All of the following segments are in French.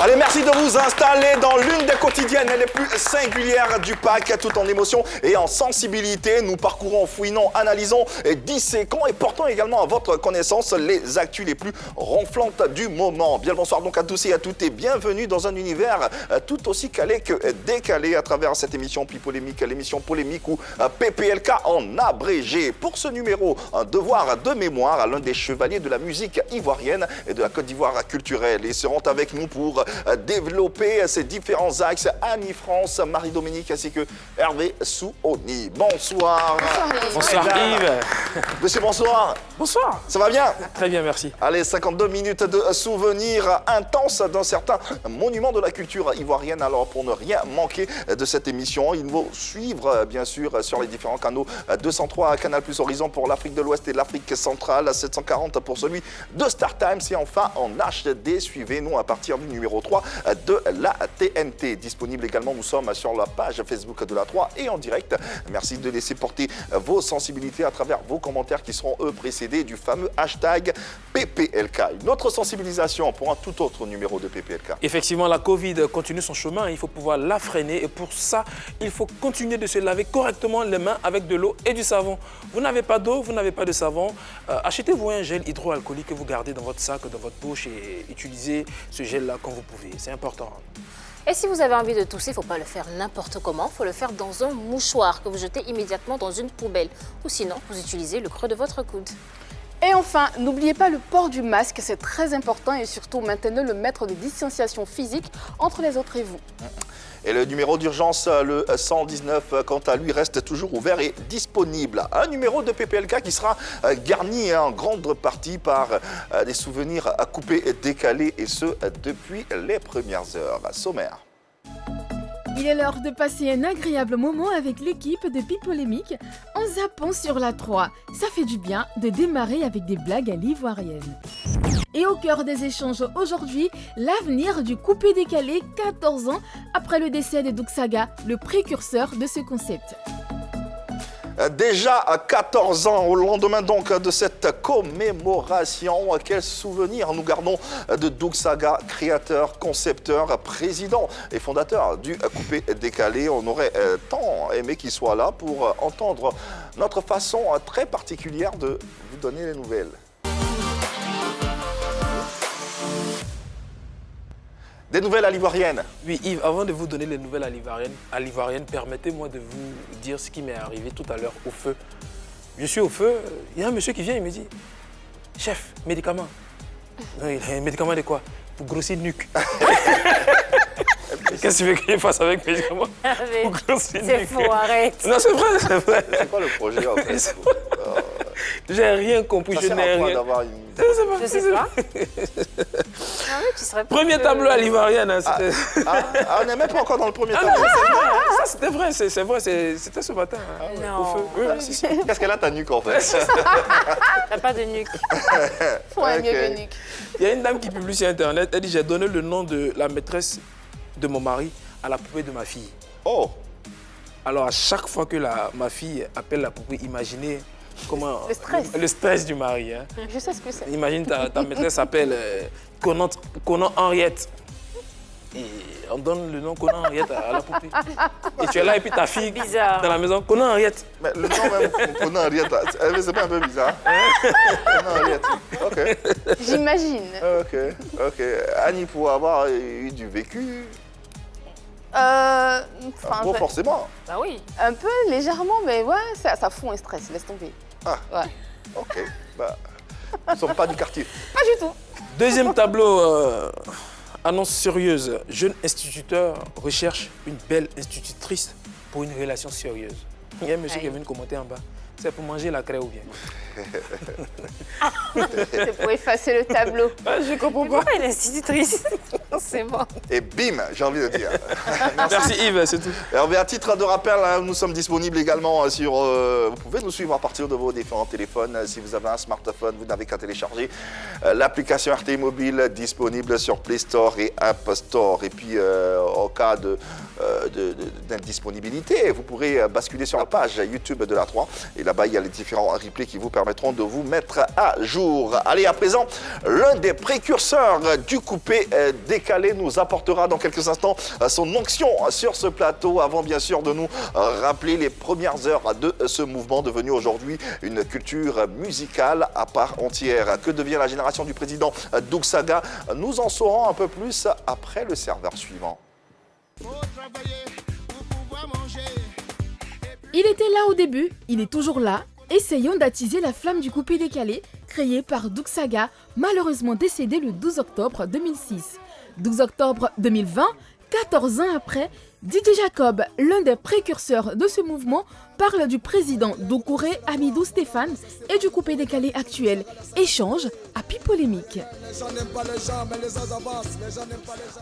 Allez, merci de vous installer dans l'une des quotidiennes les plus singulières du pack, tout en émotion et en sensibilité. Nous parcourons, fouinons, analysons, disséquons et portons également à votre connaissance les actus les plus ronflantes du moment. Bien le bonsoir donc à tous et à toutes et bienvenue dans un univers tout aussi calé que décalé à travers cette émission Pipolémique, l'émission polémique ou PPLK en abrégé. Pour ce numéro, un devoir de mémoire à l'un des chevaliers de la musique ivoirienne et de la Côte d'Ivoire culturelle. Ils seront avec nous pour développer ces différents axes. Annie-France, Marie-Dominique ainsi que Hervé Souoni. Bonsoir. Bonsoir Yves. Monsieur, bonsoir. Bonsoir. Ça va bien? Très bien, merci. Allez, 52 minutes de souvenirs intenses d'un certain monument de la culture ivoirienne. Alors, pour ne rien manquer de cette émission, il faut suivre, bien sûr, sur les différents canaux 203 Canal Plus Horizon pour l'Afrique de l'Ouest et l'Afrique centrale, 740 pour celui de Star Times et enfin en HD. Suivez-nous à partir du numéro 3 de la TNT. Disponible également, nous sommes sur la page Facebook de la 3 et en direct. Merci de laisser porter vos sensibilités à travers vos commentaires qui seront, eux, précédés du fameux hashtag PPLK. Une autre sensibilisation pour un tout autre numéro de PPLK. Effectivement, la Covid continue son chemin. Il faut pouvoir la freiner et pour ça, il faut continuer de se laver correctement les mains avec de l'eau et du savon. Vous n'avez pas d'eau, vous n'avez pas de savon. Achetez-vous un gel hydroalcoolique que vous gardez dans votre sac, dans votre poche et utilisez ce gel-là quand vous pouvez. C'est important. Et si vous avez envie de tousser, il ne faut pas le faire n'importe comment. Il faut le faire dans un mouchoir que vous jetez immédiatement dans une poubelle. Ou sinon, vous utilisez le creux de votre coude. Et enfin, n'oubliez pas le port du masque, c'est très important et surtout maintenez le mètre de distanciation physique entre les autres et vous. Et le numéro d'urgence, le 119, quant à lui, reste toujours ouvert et disponible. Un numéro de PPLK qui sera garni en grande partie par des souvenirs à couper et décaler, et ce, depuis les premières heures. Sommaire. Il est l'heure de passer un agréable moment avec l'équipe de Pipolémique en zappant sur la 3. Ça fait du bien de démarrer avec des blagues à l'ivoirienne. Et au cœur des échanges aujourd'hui, l'avenir du coupé-décalé 14 ans après le décès de Douksaga, le précurseur de ce concept. Déjà à 14 ans, au lendemain donc de cette commémoration, quel souvenir nous gardons de Douksaga, créateur, concepteur, président et fondateur du Coupé Décalé. On aurait tant aimé qu'il soit là pour entendre notre façon très particulière de vous donner les nouvelles. Des nouvelles à l'ivoirienne. Oui, Yves, avant de vous donner les nouvelles à l'ivoirienne, permettez-moi de vous dire ce qui m'est arrivé tout à l'heure au feu. Je suis au feu, il y a un monsieur qui vient et me dit « Chef, médicament. » Non, il a un médicament de quoi? Pour grossir nuque. Qu'est-ce que tu veux que je fasse avec mes médicaments? Pour grossir nuque. C'est faux, arrête. Non, c'est vrai, c'est vrai. C'est quoi le projet en fait? J'ai rien compris, Ça je sert n'ai à quoi rien. d'avoir une... Je sais pas. Ah oui, tu serais pas Premier tableau à l'ivoirienne, hein, c'était... on n'est même pas encore dans le premier tableau. Ça, c'était vrai, c'est vrai, c'était ce matin. Hein, Non. au feu. Oui, oui, si. Qu'est-ce qu'elle a ta nuque en fait? T'as pas de nuque. Faut un Ok. mieux que nuque. Il y a une dame qui publie sur Internet, elle dit « J'ai donné le nom de la maîtresse de mon mari à la poupée de ma fille. Oh, » Alors, à chaque fois que ma fille appelle la poupée, imaginez comment... Le stress. Le stress du mari. Hein. Je sais ce que c'est. Imagine ta maîtresse s'appelle Conan Henriette. Et on donne le nom Conan Henriette à la poupée. Et tu es là et puis ta fille Bizarre. dans la maison, Conan Henriette. mais le nom même, Conan Henriette, c'est pas un peu bizarre? Conan Henriette, ok. J'imagine. Ok. Annie, pour avoir eu du vécu, Enfin, forcément. Bah oui. un peu légèrement, mais ouais, ça fout un stress, laisse tomber. Ah, Ouais. ok. Bah, nous ne sommes pas du quartier. Pas du tout. Deuxième tableau, annonce sérieuse. Jeune instituteur recherche une belle institutrice pour une relation sérieuse. Il y a un monsieur qui est venu commenter en bas. C'est pour manger la craie ou bien? C'est pour effacer le tableau. Ah, je comprends pas. Pourquoi elle est institutrice? C'est bon. Et bim, j'ai envie de dire. Merci Yves, c'est tout. Hervé, à titre de rappel, hein, nous sommes disponibles également sur... vous pouvez nous suivre à partir de vos différents téléphones. Si vous avez un smartphone, vous n'avez qu'à télécharger l'application RT Mobile disponible sur Play Store et App Store. Et puis, en cas de d'indisponibilité, vous pourrez basculer sur la page YouTube de la 3. Et là-bas, il y a les différents replays qui vous permettront de vous mettre à jour. Allez, à présent, l'un des précurseurs du coupé décalé nous apportera dans quelques instants son onction sur ce plateau, avant bien sûr de nous rappeler les premières heures de ce mouvement devenu aujourd'hui une culture musicale à part entière. Que devient la génération du président Doug Saga? Nous en saurons un peu plus après le serveur suivant. Il était là au début, il est toujours là. Essayons d'attiser la flamme du coupé décalé, créé par Doug Saga, malheureusement décédé le 12 octobre 2006. 12 octobre 2020, 14 ans après, DJ Jacob, l'un des précurseurs de ce mouvement, parle du président Doucouré Hamidou Stéphane et du coupé décalé actuel. Échange à Pipolémique.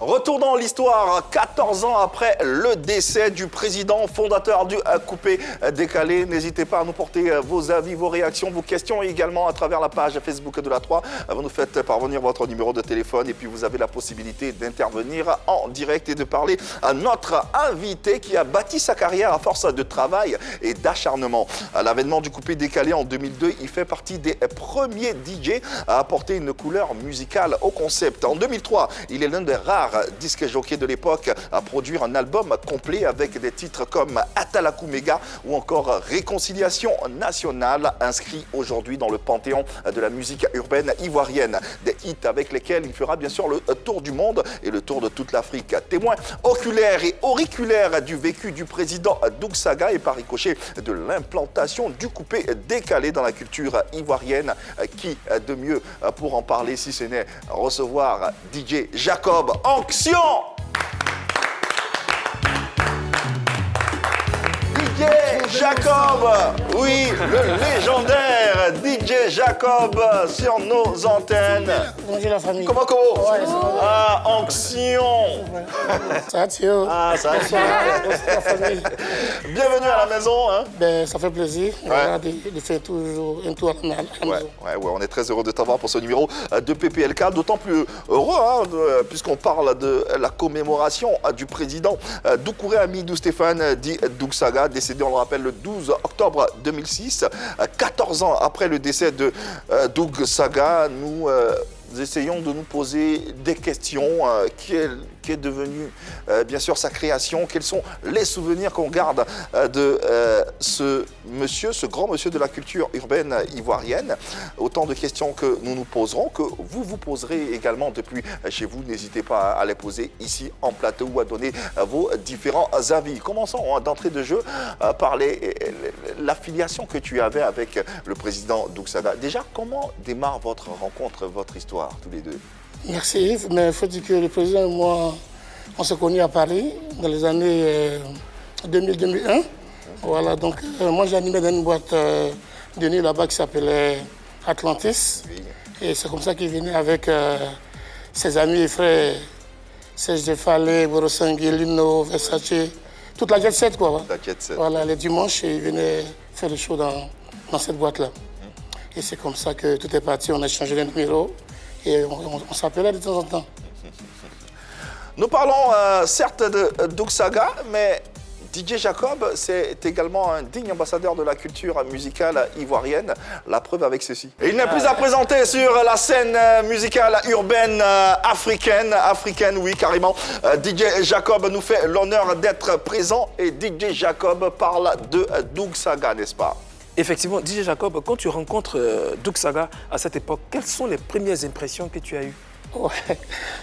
Retour dans l'histoire, 14 ans après le décès du président fondateur du coupé décalé. N'hésitez pas à nous porter vos avis, vos réactions, vos questions également à travers la page Facebook de la 3. Vous nous faites parvenir votre numéro de téléphone et puis vous avez la possibilité d'intervenir en direct et de parler à notre invité qui a bâti sa carrière à force de travail et d'acharnement. À l'avènement du coupé décalé en 2002, il fait partie des premiers DJ à apporter une couleur musicale au concept. En 2003, il est l'un des rares disques jockeys de l'époque à produire un album complet avec des titres comme Atalakou Mega ou encore Réconciliation nationale, inscrit aujourd'hui dans le panthéon de la musique urbaine ivoirienne. Des hits avec lesquels il fera bien sûr le tour du monde et le tour de toute l'Afrique. Témoin oculaire et auriculaire du vécu du président Doug Saga et par ricochet de l'implantation du coupé décalé dans la culture ivoirienne. Qui de mieux pour en parler si ce n'est recevoir DJ Jacob Onction. DJ Jacob, oui, le légendaire DJ Jacob sur nos antennes. Bonjour la famille. Comment Ouais, Ah, Onction. ça va, Thio? Ah, ça va. La famille. Bienvenue à la maison. Hein. Ben, ça fait plaisir de faire toujours un tour à la maison. Ouais, on est très heureux de t'avoir pour ce numéro de PPLK, d'autant plus heureux puisqu'on parle de la commémoration du président Doucouré Hamidou Stéphane, dit Doug Saga, décédé, on le rappelle, le 12 octobre 2006. 14 ans après le décès de Doug Saga, nous essayons de nous poser des questions. Qu'est devenu bien sûr sa création? Quels sont les souvenirs qu'on garde de ce monsieur, ce grand monsieur de la culture urbaine ivoirienne? Autant de questions que nous nous poserons, que vous vous poserez également depuis chez vous. N'hésitez pas à les poser ici en plateau ou à donner vos différents avis. Commençons d'entrée de jeu par l'affiliation que tu avais avec le président Doug Saga. Déjà, comment démarre votre rencontre, votre histoire, tous les deux? Merci Yves, mais il faut dire que le président et moi, on s'est connus à Paris dans les années 2000-2001. Voilà, donc moi j'animais dans une boîte de nuit là-bas qui s'appelait Atlantis. Oui. Et c'est comme ça qu'il venait avec ses amis et frères, Serge de Fallet, Borosangui, Lino, Versace, toute la jet set quoi. La jet set. Voilà, les dimanches, ils venaient faire le show dans cette boîte-là. Et c'est comme ça que tout est parti, on a changé les numéros. Et on s'appelait de temps en temps. Nous parlons certes de Doug Saga, mais DJ Jacob, c'est également un digne ambassadeur de la culture musicale ivoirienne. La preuve avec ceci. Et il n'est plus à présenter sur la scène musicale urbaine africaine, oui, carrément. DJ Jacob nous fait l'honneur d'être présent et DJ Jacob parle de Doug Saga, n'est-ce pas? Effectivement, DJ Jacob, quand tu rencontres Doug Saga à cette époque, quelles sont les premières impressions que tu as eues? Ouais,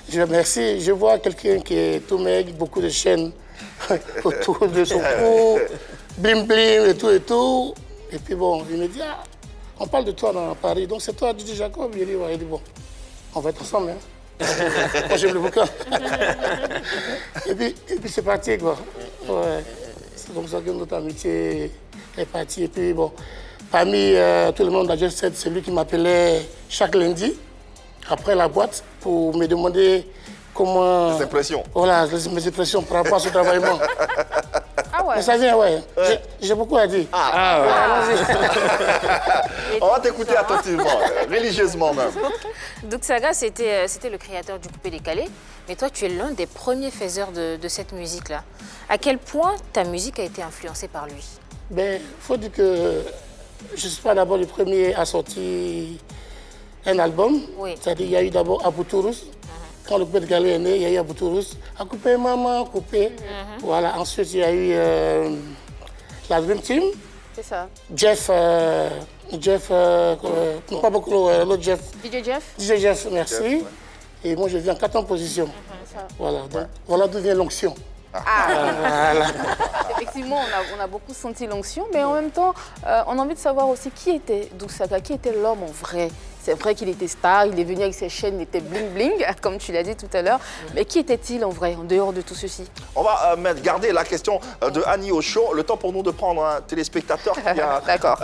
je remercie. Je vois quelqu'un qui est tout maigre, beaucoup de chaînes autour de son cou, blim blim et tout. Et puis bon, il me dit, on parle de toi dans Paris, donc c'est toi DJ Jacob? Il dit, ouais, il dit, bon, on va être ensemble, hein. Moi j'aime le bouquin. et puis c'est parti, quoi. Ouais. C'est comme ça que notre amitié est partie. Et puis bon, parmi tout le monde de la Jet Set, c'est lui qui m'appelait chaque lundi, après la boîte, pour me demander comment... Les impressions. Voilà, mes impressions par rapport à ce travail. Ah ouais. Mais ça vient, ouais. J'ai beaucoup à dire. On va t'écouter attentivement, religieusement même. Donc Saga, c'était le créateur du coupé décalé, mais toi, tu es l'un des premiers faiseurs de cette musique-là. À quel point ta musique a été influencée par lui? Ben, faut dire que je ne suis pas d'abord le premier à sortir un album. Oui. C'est-à-dire qu'il y a eu d'abord Abou Tourous. Quand le coupé décalé est né, il y a eu Abou Tourous. A coupé, maman, coupé. Voilà, ensuite il y a eu la Dream Team. C'est ça. Jeff, pas beaucoup, l'autre Jeff. DJ Jeff? DJ Jeff, merci. Et moi, je viens en 4e position. Voilà, donc, voilà d'où vient l'onction. Voilà. Effectivement, on a beaucoup senti l'onction, mais en même temps, on a envie de savoir aussi qui était Doug Saga, qui était l'homme en vrai. C'est vrai qu'il était star, il est venu avec ses chaînes, il était bling bling, comme tu l'as dit tout à l'heure. Mais qui était-il en vrai, en dehors de tout ceci? On va garder la question de Annie au chaud. Le temps pour nous de prendre un téléspectateur qui a... D'accord.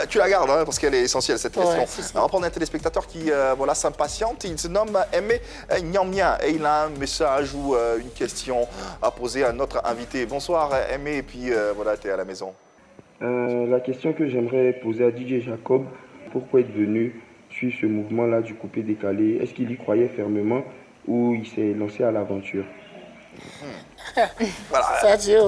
Tu la gardes, hein, parce qu'elle est essentielle, cette question. Ouais, c'est ça. On va prendre un téléspectateur qui voilà, s'impatiente. Il se nomme Aimé Niamien et il a un message ou une question à poser à notre invité. Bonsoir Aimé, et puis voilà, tu es à la maison. La question que j'aimerais poser à DJ Jacob, pourquoi être venu suivre ce mouvement-là du coupé décalé? Est-ce qu'il y croyait fermement ou il s'est lancé à l'aventure? Voilà. Ça, Dieu.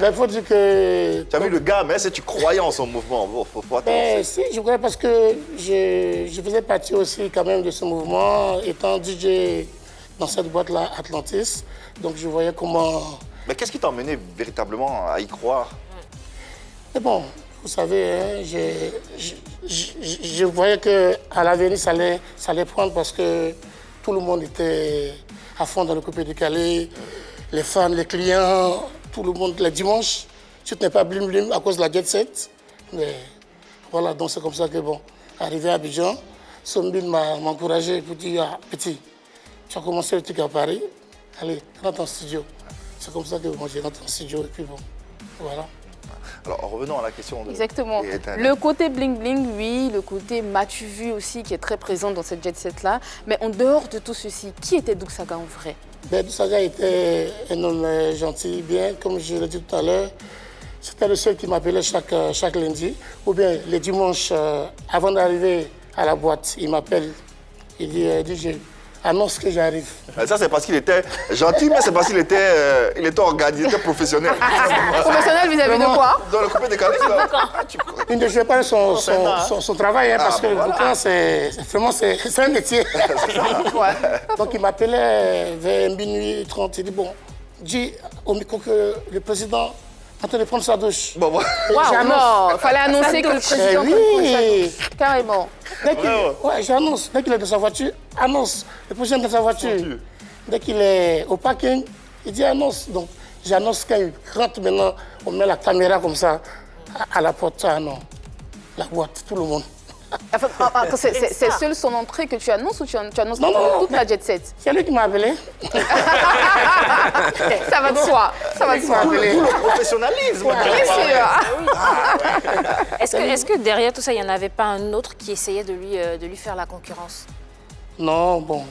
Mais il faut dire que... Tu as vu le gars, mais c'est tu croyais en son mouvement. Bon, faut attendre. Ben, si, je crois parce que je faisais partie aussi quand même de ce mouvement, étant DJ dans cette boîte-là, Atlantis. Donc je voyais comment... Mais qu'est-ce qui t'a emmené véritablement à y croire? Mais bon, vous savez, hein, je voyais qu'à l'avenir, ça allait prendre parce que tout le monde était à fond dans le coupé décalé. Les fans, les clients, tout le monde, les dimanches. Tu n'es pas blim blim à cause de la jet set. Mais voilà, donc c'est comme ça que, bon, arrivé à Abidjan, Sombine m'a encouragé pour dire, ah, petit, tu as commencé le truc à Paris, allez, rentre en studio. C'est comme ça que bon, j'ai rentré en studio et puis bon, voilà. Alors revenons à la question de... Exactement. Le côté bling bling, oui, le côté m'as-tu vu aussi qui est très présent dans cette jet set là. Mais en dehors de tout ceci, qui était Doug Saga en vrai? Ben, Doug Saga était un homme gentil, bien, comme je l'ai dit tout à l'heure. C'était le seul qui m'appelait chaque lundi. Ou bien les dimanches, avant d'arriver à la boîte, il m'appelle, il dit DJ, annonce que j'arrive. Ça, c'est parce qu'il était gentil, mais c'est parce qu'il était organisé, il était professionnel. Professionnel vis-à-vis de quoi? Dans le coupé décalé, là. Il ne jouait pas son travail, hein, parce que le bouquin, c'est un métier. Donc il m'appelait vers minuit 30, il dit, bon, dis au micro que le président est en train de prendre sa douche. Bon, voilà. Waouh, non, il fallait annoncer que le président oui. carrément. Ouais, j'annonce. Dès qu'il est dans sa voiture, annonce. Le président est dans sa voiture. Dès qu'il est au parking, il dit annonce. Donc j'annonce quand il rentre maintenant, on met la caméra comme ça à la porte. Ah non, la boîte, tout le monde. C'est seul son entrée que tu annonces ou tu annonces toute la jet set? C'est lui qui m'a appelé. Ça va de soi. Ça va de soi. Tout le professionnalisme. Bien sûr. Est-ce que derrière tout ça, il n'y en avait pas un autre qui essayait de lui faire la concurrence? Non, bon.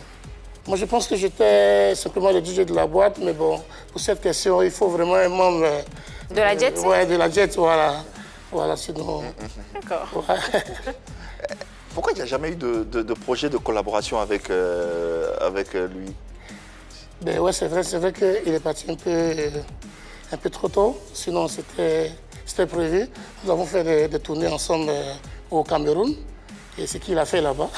Moi, je pense que j'étais simplement le DJ de la boîte, mais bon, pour cette question, il faut vraiment un membre... De la jet? Ouais, de la jet, voilà. Voilà, sinon... D'accord. Ouais. Pourquoi il n'y a jamais eu de projet de collaboration avec lui? Ben ouais, c'est vrai qu'il est parti un peu trop tôt, sinon c'était prévu. Nous avons fait des tournées ensemble au Cameroun, et ce qu'il a fait là-bas.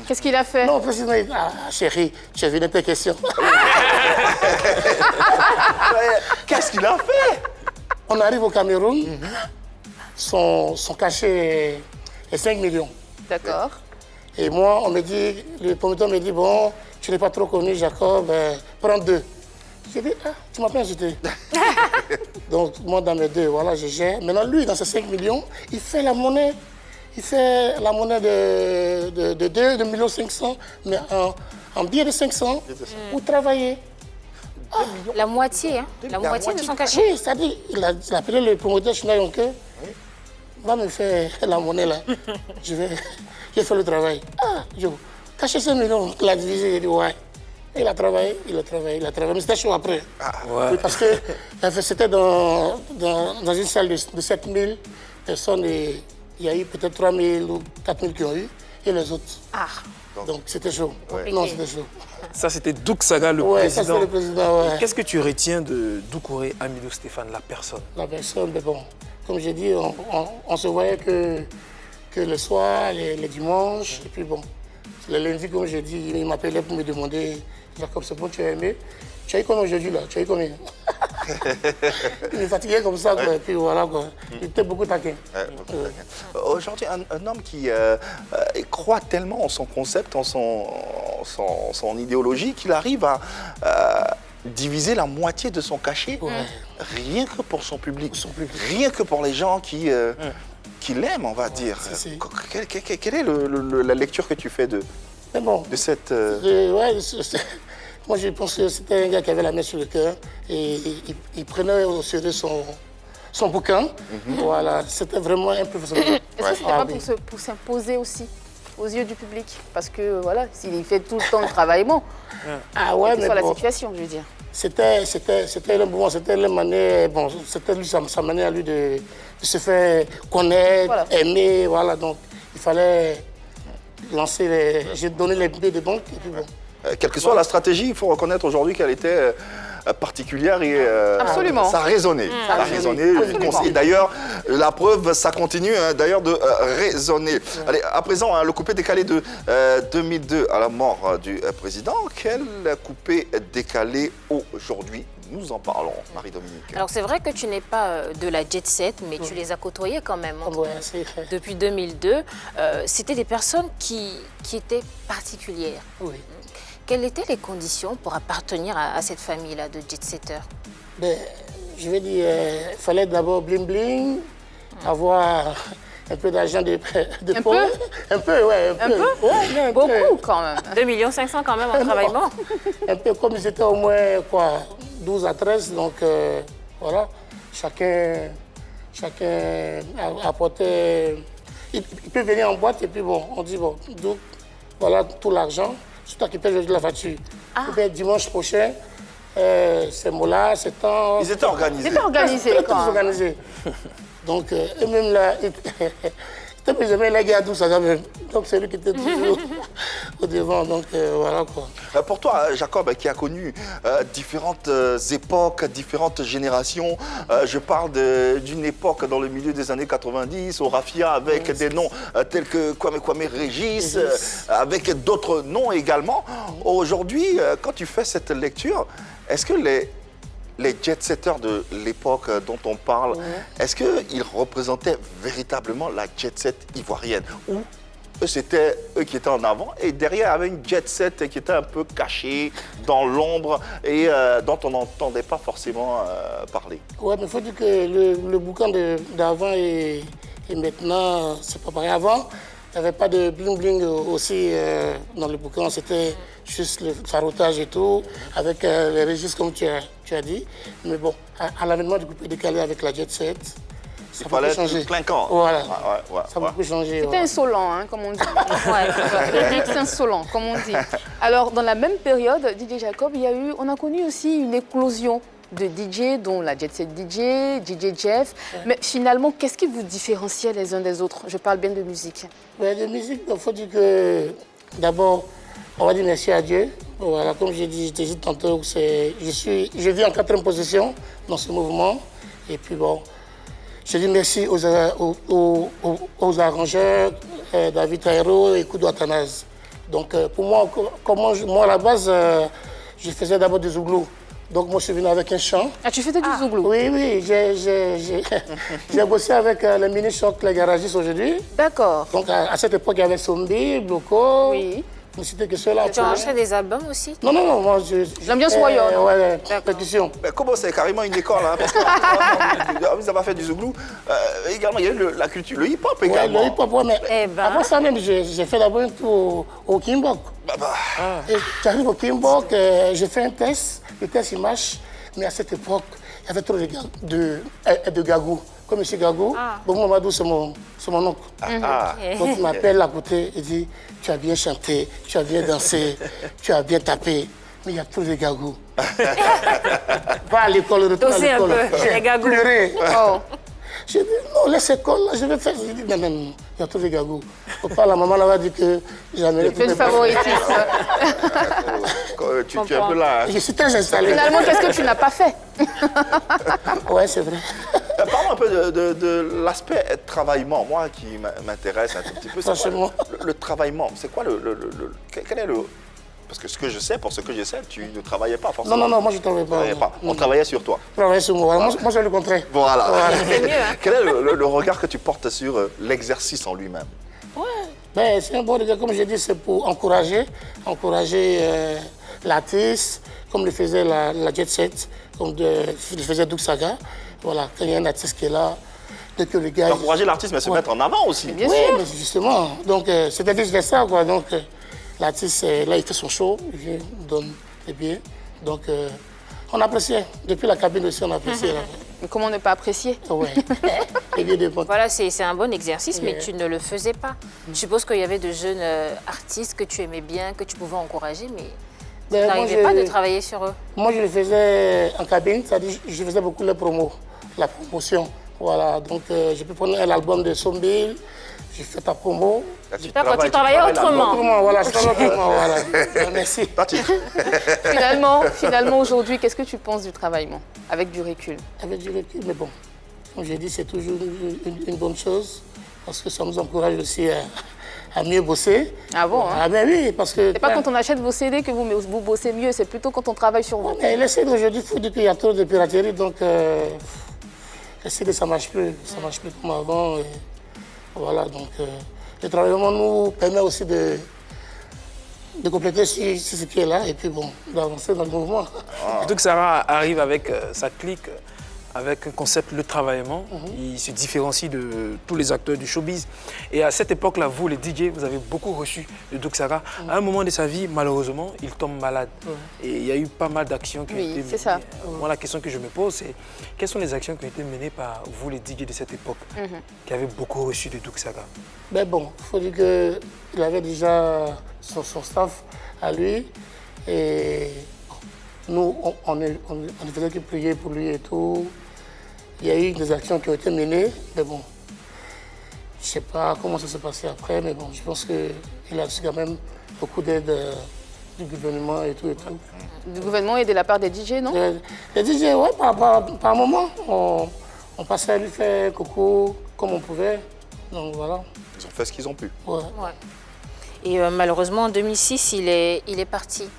Qu'est-ce qu'il a fait? Non, président, ah, chérie, j'ai vu tes questions. Qu'est-ce qu'il a fait? On arrive au Cameroun, son cachet est 5 millions. D'accord. Et moi, on me dit, le promoteur me dit, bon, tu n'es pas trop connu, Jacob, prends 2. J'ai dit, ah, tu m'as pas invité. Donc, moi, dans mes 2, voilà, je gère. Maintenant, lui, dans ses 5 millions, il fait la monnaie. Il fait la monnaie de 2 500 000, mais en billet de 500 pour travailler. La moitié, hein? La moitié de son cachet. Oui, c'est-à-dire, il a appelé le promoteur Chinois Yonke. Va me faire la monnaie là. Je vais faire le travail. Ah, Joe, cacher 5 millions, il a divisé, il a dit ouais. Et il a travaillé, mais c'était chaud après. Ouais. Oui, parce que c'était dans une salle de 7000 personnes et il y a eu peut-être 3000 ou 4000 qui ont eu et les autres. Ah, Donc c'était chaud. Compliqué. Non, c'était chaud. Ça, c'était Douk Saga, le Ouais, président. ça c'est le président, ouais. Qu'est-ce que tu retiens de Doucouré Hamidou Stéphane, la personne? La personne, mais bon, comme j'ai dit, on se voyait que le soir, les dimanches, et puis bon, le lundi, comme j'ai dit, il m'appelait pour me demander, Jacob, c'est bon, tu as aimé? Tu as eu combien aujourd'hui là? Tu as eu combien? Il est fatigué comme ça, quoi, et puis voilà, quoi. Il était beaucoup taquin. Aujourd'hui, un homme qui croit tellement en son concept, en son idéologie, qu'il arrive à diviser la moitié de son cachet, rien que pour son public, rien que pour les gens qui l'aiment, on va dire. Quelle est la lecture que tu fais de cette... Moi, je pense que c'était un gars qui avait la main sur le cœur et il prenait au sérieux son bouquin. Voilà, c'était vraiment un professionnel. Est-ce que c'était pas pour s'imposer aussi aux yeux du public? Parce que voilà, s'il fait tout le temps le travail, bon, Ah ouais, mais sur la bon, situation, je veux dire. c'était le moment, c'était la manière, bon, c'était lui, sa manière à lui de se faire connaître, Voilà. aimer, voilà. Donc, il fallait lancer j'ai donné les billets de banque et puis bon. Quelle que soit la stratégie, il faut reconnaître aujourd'hui qu'elle était particulière et Absolument. ça a résonné. Ça a résonné. Et d'ailleurs, la preuve, ça continue d'ailleurs de résonner. Allez, à présent, le coupé décalé de 2002 à la mort du président. Quel coupé décalé aujourd'hui? Nous en parlons, Marie-Dominique. alors c'est vrai que tu n'es pas de la jet set, mais tu les as côtoyés quand même. Ouais, c'est- Depuis 2002, c'était des personnes qui étaient particulières. Oui. Quelles étaient les conditions pour appartenir à cette famille-là de jet-setters? Ben, je vais dire, il fallait d'abord bling bling, avoir un peu d'argent de Un poche. peu Un peu, ouais, un peu. Un peu Ouais, mais un peu. Beaucoup quand même. 2 500 000 quand même en travaillant. Un peu comme ils étaient au moins quoi, 12 à 13, donc voilà, chacun apportait. Il peut venir en boîte et puis bon, on dit bon, donc voilà tout l'argent, c'est toi qui payes aujourd'hui la facture. Ou bien dimanche prochain, c'est Mola, c'est temps. Ils étaient organisés. C'était organisé Très quand même. organisé. Donc, eux-mêmes là, c'était plus jamais les gars, tout ça quand même. Donc, c'est lui qui était toujours au devant. Donc, voilà quoi. Pour toi, Jacob, qui a connu différentes époques, différentes générations, je parle d'une époque dans le milieu des années 90, au Rafia, avec des noms tels que Kwame Régis, avec d'autres noms également. Aujourd'hui, quand tu fais cette lecture, est-ce que les jet-setters de l'époque dont on parle, est-ce qu'ils représentaient véritablement la jet-set ivoirienne? Ou c'était eux qui étaient en avant et derrière il y avait une jet-set qui était un peu cachée dans l'ombre et dont on n'entendait pas forcément parler? Ouais, mais il faut dire que le bouquin d'avant et maintenant, c'est pas pareil. Avant, il n'y avait pas de bling-bling aussi dans le bouquin. C'était juste le farotage et tout, avec les registres comme tu as dit. Mais bon, à l'avènement du coupé décalé avec la jet set, ça Il a fallait beaucoup changé. être clinquant. Voilà, Ouais, ça a beaucoup changé. C'était ouais. insolent, hein, comme on dit. Ouais. C'est insolent, comme on dit. Alors, dans la même période, DJ Jacob, on a connu aussi une éclosion de DJ, dont la Jet Set DJ Jeff. Mais finalement, qu'est-ce qui vous différenciait les uns des autres? Je parle bien de musique. Mais de musique, il faut dire que d'abord, on va dire merci à Dieu. Voilà, comme j'ai dit, je t'ai dit tantôt, je vis en 4e position dans ce mouvement. Et puis bon, je dis merci aux arrangeurs, David Taïro et Koudou Athanase. Donc pour moi, moi à la base, je faisais d'abord du zouglou. Donc moi je suis venu avec un chant. Ah, tu faisais du zouglou? Oui, j'ai bossé avec les mini-chocs, les garagistes aujourd'hui. D'accord. Donc à cette époque, il y avait Sombi, Bloco. Oui. Mais c'était que ceux-là. Tu as enregistré des albums aussi? Non, moi L'ambiance royale. Ouais, percussion. Mais comment c'est carrément une école, hein, parce que vous avez fait du zouglou. Également, il y a eu la culture, le hip-hop Ouais, également. le hip-hop, ouais, mais Eh ben. avant ça même, j'ai fait d'abord un tour au Kimbok. Et j'arrive au Kimbok, j'ai fait un test, le test il marche, mais à cette époque, il y avait trop de gagou. Comme M. Gagou, Bobo Mamadou, c'est mon oncle. Donc il m'appelle à côté, il dit, tu as bien chanté, tu as bien dansé, tu as bien tapé, Mais il y a tous les gagous. Va à l'école, retourne à Aussi un l'école. peu, les J'ai gagous. pleuré. Oh. J'ai dit, non, laisse l'école, là, je vais faire. J'ai dit, non, non, non, il y a tous les gagous. Papa, la maman là-bas dit que j'amène Tu fais du favoritisme. Tu es un peu là. Hein. Je suis très installé. Finalement, qu'est-ce que tu n'as pas fait? Ouais, c'est vrai. Parlons un peu de l'aspect travaillement, moi qui m'intéresse un tout petit peu. C'est quoi Franchement. le travaillement, c'est quoi quel est le... Parce que ce que je sais, pour ce que je sais, tu ne travaillais pas forcément. Non, moi je ne travaillais pas. Travaillais pas. On travaillait sur toi. Je travaillais sur moi. Moi, je le contraire. Voilà. C'est mieux, hein. Quel est le regard que tu portes sur l'exercice en lui-même? Ben, c'est un bon regard, comme j'ai dit, c'est pour encourager l'artiste, comme le faisait la Jet Set, comme le faisait Doug Saga. Voilà, quand il y a un artiste qui est là, dès que le gars... Encourager l'artiste, mais se mettre en avant aussi. Bien Oui, sûr. mais justement. Donc, c'est ça, quoi. Donc, l'artiste, là, il fait son show, il vient, il donne les billets. Donc, on appréciait. Depuis la cabine aussi, on appréciait. Mais comment ne pas apprécier? Oui. Les billets de potes. Voilà, c'est un bon exercice, mais Yeah. tu ne le faisais pas. Je suppose qu'il y avait de jeunes artistes que tu aimais bien, que tu pouvais encourager, mais tu Ben, moi, n'arrivais pas de travailler sur eux. Moi, je le faisais en cabine, c'est-à-dire je faisais beaucoup la promotion. Voilà, donc je peux prendre un album de Sombil, j'ai fait ta promo. D'accord, tu travaillais autrement. Autrement, voilà, je travaille autrement, voilà. Merci. Toi, tu- Finalement aujourd'hui, qu'est-ce que tu penses du travaillement, avec du recul? Avec du recul, mais bon, comme j'ai dit, c'est toujours une bonne chose, parce que ça nous encourage aussi à mieux bosser. Ah bon, hein? Ah ben oui, parce que... C'est pas quand on achète vos CD que vous bossez mieux, c'est plutôt quand on travaille sur vous. Mais les CD aujourd'hui, il faut dire qu'il y a trop de piraterie, donc les CD, ça marche plus comme avant. Et voilà, donc le travaillement nous permet aussi de compléter sur ce qui est là, et puis bon, d'avancer dans le mouvement. Doug Sarah arrive avec sa clique, avec un concept, le travaillement. Il se différencie de tous les acteurs du showbiz. Et à cette époque-là, vous, les DJ, vous avez beaucoup reçu de Doug Sarah. À un moment de sa vie, malheureusement, il tombe malade. Et il y a eu pas mal d'actions qui ont Oui, été menées. c'est ça. Moi, la question que je me pose, c'est quelles sont les actions qui ont été menées par vous, les DJ de cette époque, qui avaient beaucoup reçu de Doug Sarah? Mais bon, il faut dire qu'il avait déjà son staff à lui. Et nous, on ne faisait que prier pour lui et tout. Il y a eu des actions qui ont été menées, mais bon, je ne sais pas comment ça s'est passé après, mais bon, je pense qu'il a reçu quand même beaucoup d'aide du gouvernement et tout et tout. Du gouvernement et de la part des DJ, non? Les DJ, ouais, par moment, on passait à lui faire coucou comme on pouvait, donc voilà. Ils ont fait ce qu'ils ont pu. Ouais. Ouais. Et malheureusement, en 2006, il est parti.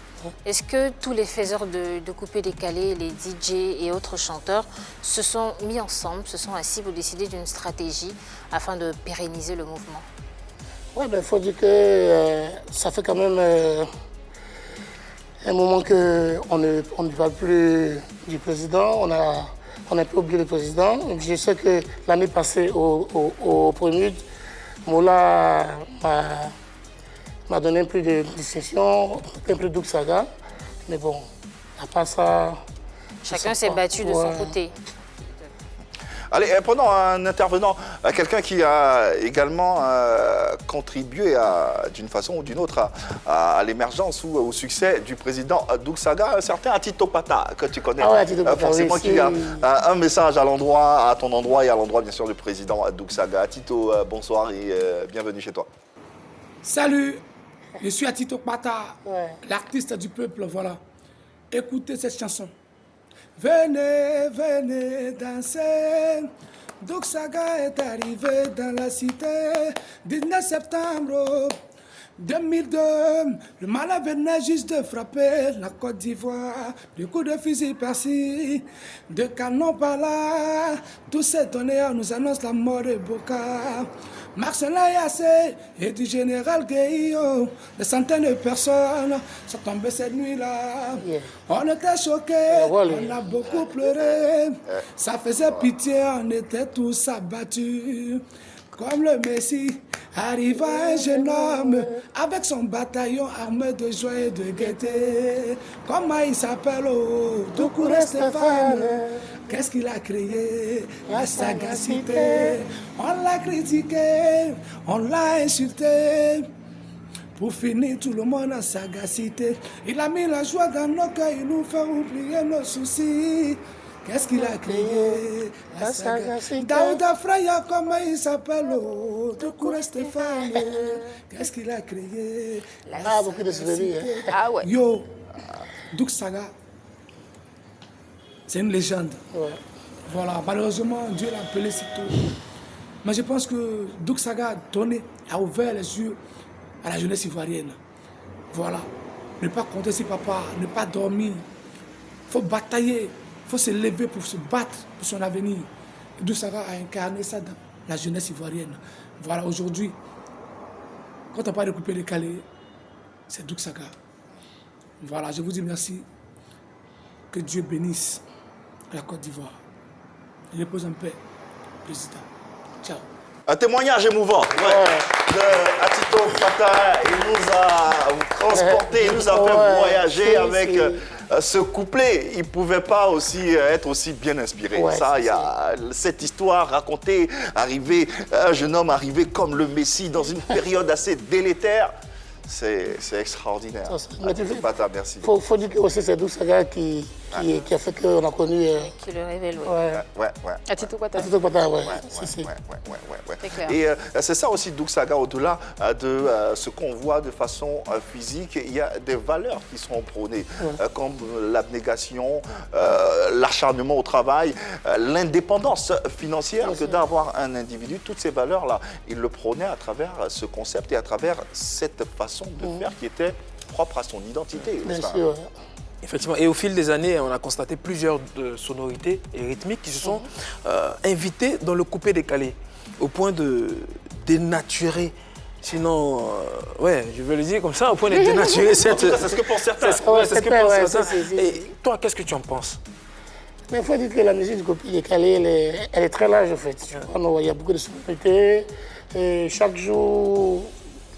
Est-ce que tous les faiseurs de coupé-décalé, les DJ et autres chanteurs se sont mis ensemble, se sont assis pour décider d'une stratégie afin de pérenniser le mouvement? Oui, ben, il faut dire que ça fait quand même un moment qu'on ne parle plus du président. On a un peu oublié le président. Je sais que l'année passée, au premier, Moula m'a donné un prix de distinction, un prix Doug Saga. Mais bon, à part ça... Chacun s'est battu de son côté. Allez, prenons un intervenant, quelqu'un qui a également contribué d'une façon ou d'une autre à l'émergence ou au succès du président Doug Saga, un certain Atito Pata, que tu connais. Ah ouais, Atito Pata, forcément oui, qui a un message à ton endroit et à l'endroit bien sûr du président Doug Saga. Atito, bonsoir et bienvenue chez toi. Salut, je suis Atito Pata, l'artiste du peuple, voilà. Écoutez cette chanson. Venez, venez danser. Doug Saga est arrivé dans la cité. 19 septembre 2002, le malin venait juste de frapper la Côte d'Ivoire. Du coup de fusil par-ci, de canon par-là. Tout cet honneur nous annonce la mort de Boka. Marcelin Yassé et du général Gueillot, des centaines de personnes sont tombées cette nuit-là. On était choqués, on a beaucoup pleuré. Ça faisait pitié, on était tous abattus. Comme le Messie, arriva un jeune homme avec son bataillon armé de joie et de gaieté. Comment il s'appelle, oh, Doucouré Stéphane. Qu'est-ce qu'il a créé? La sagacité. On l'a critiqué, on l'a insulté. Pour finir, tout le monde a sagacité. Il a mis la joie dans nos cœurs, il nous fait oublier nos soucis. Qu'est-ce qu'il a créé? La sagacité. Daouda Fraya, comment il s'appelle? De Koura Stéphane. Qu'est-ce qu'il a créé? Ah, beaucoup de souvenirs. Ah ouais. Yo, Douk Saga, c'est une légende. Ouais. Voilà, malheureusement, Dieu l'a appelé, c'est tout. Mais je pense que Douk Saga a ouvert les yeux à la jeunesse ivoirienne. Voilà. Ne pas compter sur papa, ne pas dormir. Il faut batailler, il faut se lever pour se battre pour son avenir. Et Douk Saga a incarné ça dans la jeunesse ivoirienne. Voilà, aujourd'hui, quand on parle de couper les calés, c'est Douk Saga. Voilà, je vous dis merci. Que Dieu bénisse la Côte d'Ivoire. Il repose en paix, président. Ciao. Un témoignage émouvant de Atito Pata. Il nous a transporté, il nous a fait voyager avec ce couplet. Il ne pouvait pas aussi être aussi bien inspiré. Ça, il y a cette histoire racontée, un jeune homme arrivé comme le Messie dans une période assez délétère. C'est extraordinaire. Atito Pata, merci. Il faut dire que aussi c'est Douk Saga qui a fait qu'on a connu. Qui le révèle, Ouais. Atito Pata. Atito Pata, ouais. C'est clair. Et c'est ça aussi Douk Saga, au-delà de ce qu'on voit de façon physique, il y a des valeurs qui sont prônées, comme l'abnégation, l'acharnement au travail, l'indépendance financière que d'avoir un individu. Toutes ces valeurs-là, il le prônait à travers ce concept et à travers cette façon de faire qui était propre à son identité. Bien sûr. Effectivement, et au fil des années, on a constaté plusieurs sonorités et rythmiques qui se sont invitées dans le coupé-décalé, au point de dénaturer. Sinon, je vais le dire comme ça, au point de dénaturer cette... C'est ce que pour certains. C'est ce que pour certains. Et toi, qu'est-ce que tu en penses? Mais il faut dire que la musique du coupé-décalé, elle est très large en fait. Il y a beaucoup de sonorités. Et chaque jour,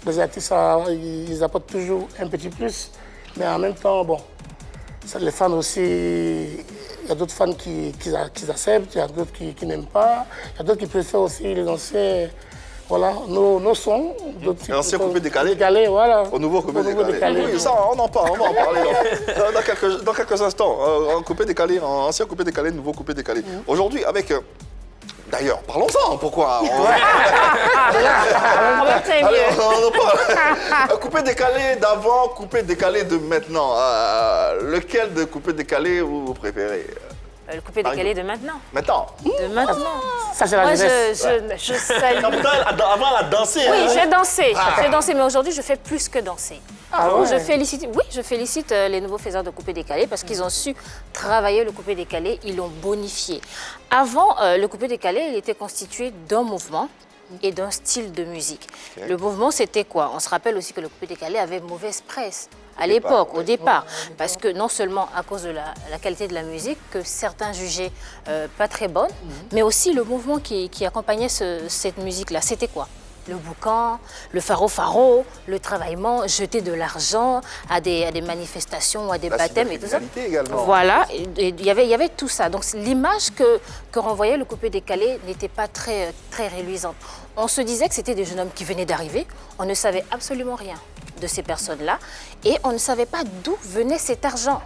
les artistes, ils apportent toujours un petit plus. Mais en même temps, bon, les fans aussi, il y a d'autres fans qui acceptent, il y a d'autres qui n'aiment pas, il y a d'autres qui préfèrent aussi les anciens, voilà, nos sons. L'ancien coupé décalé. Voilà. Au nouveau coupé décalé. Oui, ça, on va en parler dans quelques instants. Coupé décalé, ancien coupé décalé, nouveau coupé décalé. Aujourd'hui, avec... D'ailleurs, parlons-en, pourquoi Coupé décalé d'avant, coupé décalé de maintenant. Lequel de coupé décalé vous préférez? Le coupé décalé de maintenant. Maintenant? De maintenant. Ça, c'est la jeunesse. Je salue. Avant, la danser. Oui, j'ai dansé. J'ai dansé, mais aujourd'hui, je fais plus que danser. Je félicite les nouveaux faiseurs de coupé décalé parce qu'ils ont su travailler le coupé décalé, ils l'ont bonifié. Avant, le coupé décalé, il était constitué d'un mouvement et d'un style de musique. Le mouvement, c'était quoi? On se rappelle aussi que le coupé décalé avait mauvaise presse à l'époque, au départ, parce que non seulement à cause de la qualité de la musique, que certains jugeaient pas très bonne, mais aussi le mouvement qui accompagnait cette musique-là. C'était quoi? Le boucan, le faro-faro, le travaillement, jeter de l'argent à des manifestations, à des baptêmes et tout ça. Également. Voilà, il y avait tout ça. Donc l'image que renvoyait le coupé décalé n'était pas très réluisante. On se disait que c'était des jeunes hommes qui venaient d'arriver, on ne savait absolument rien de ces personnes-là et on ne savait pas d'où venait cet argent.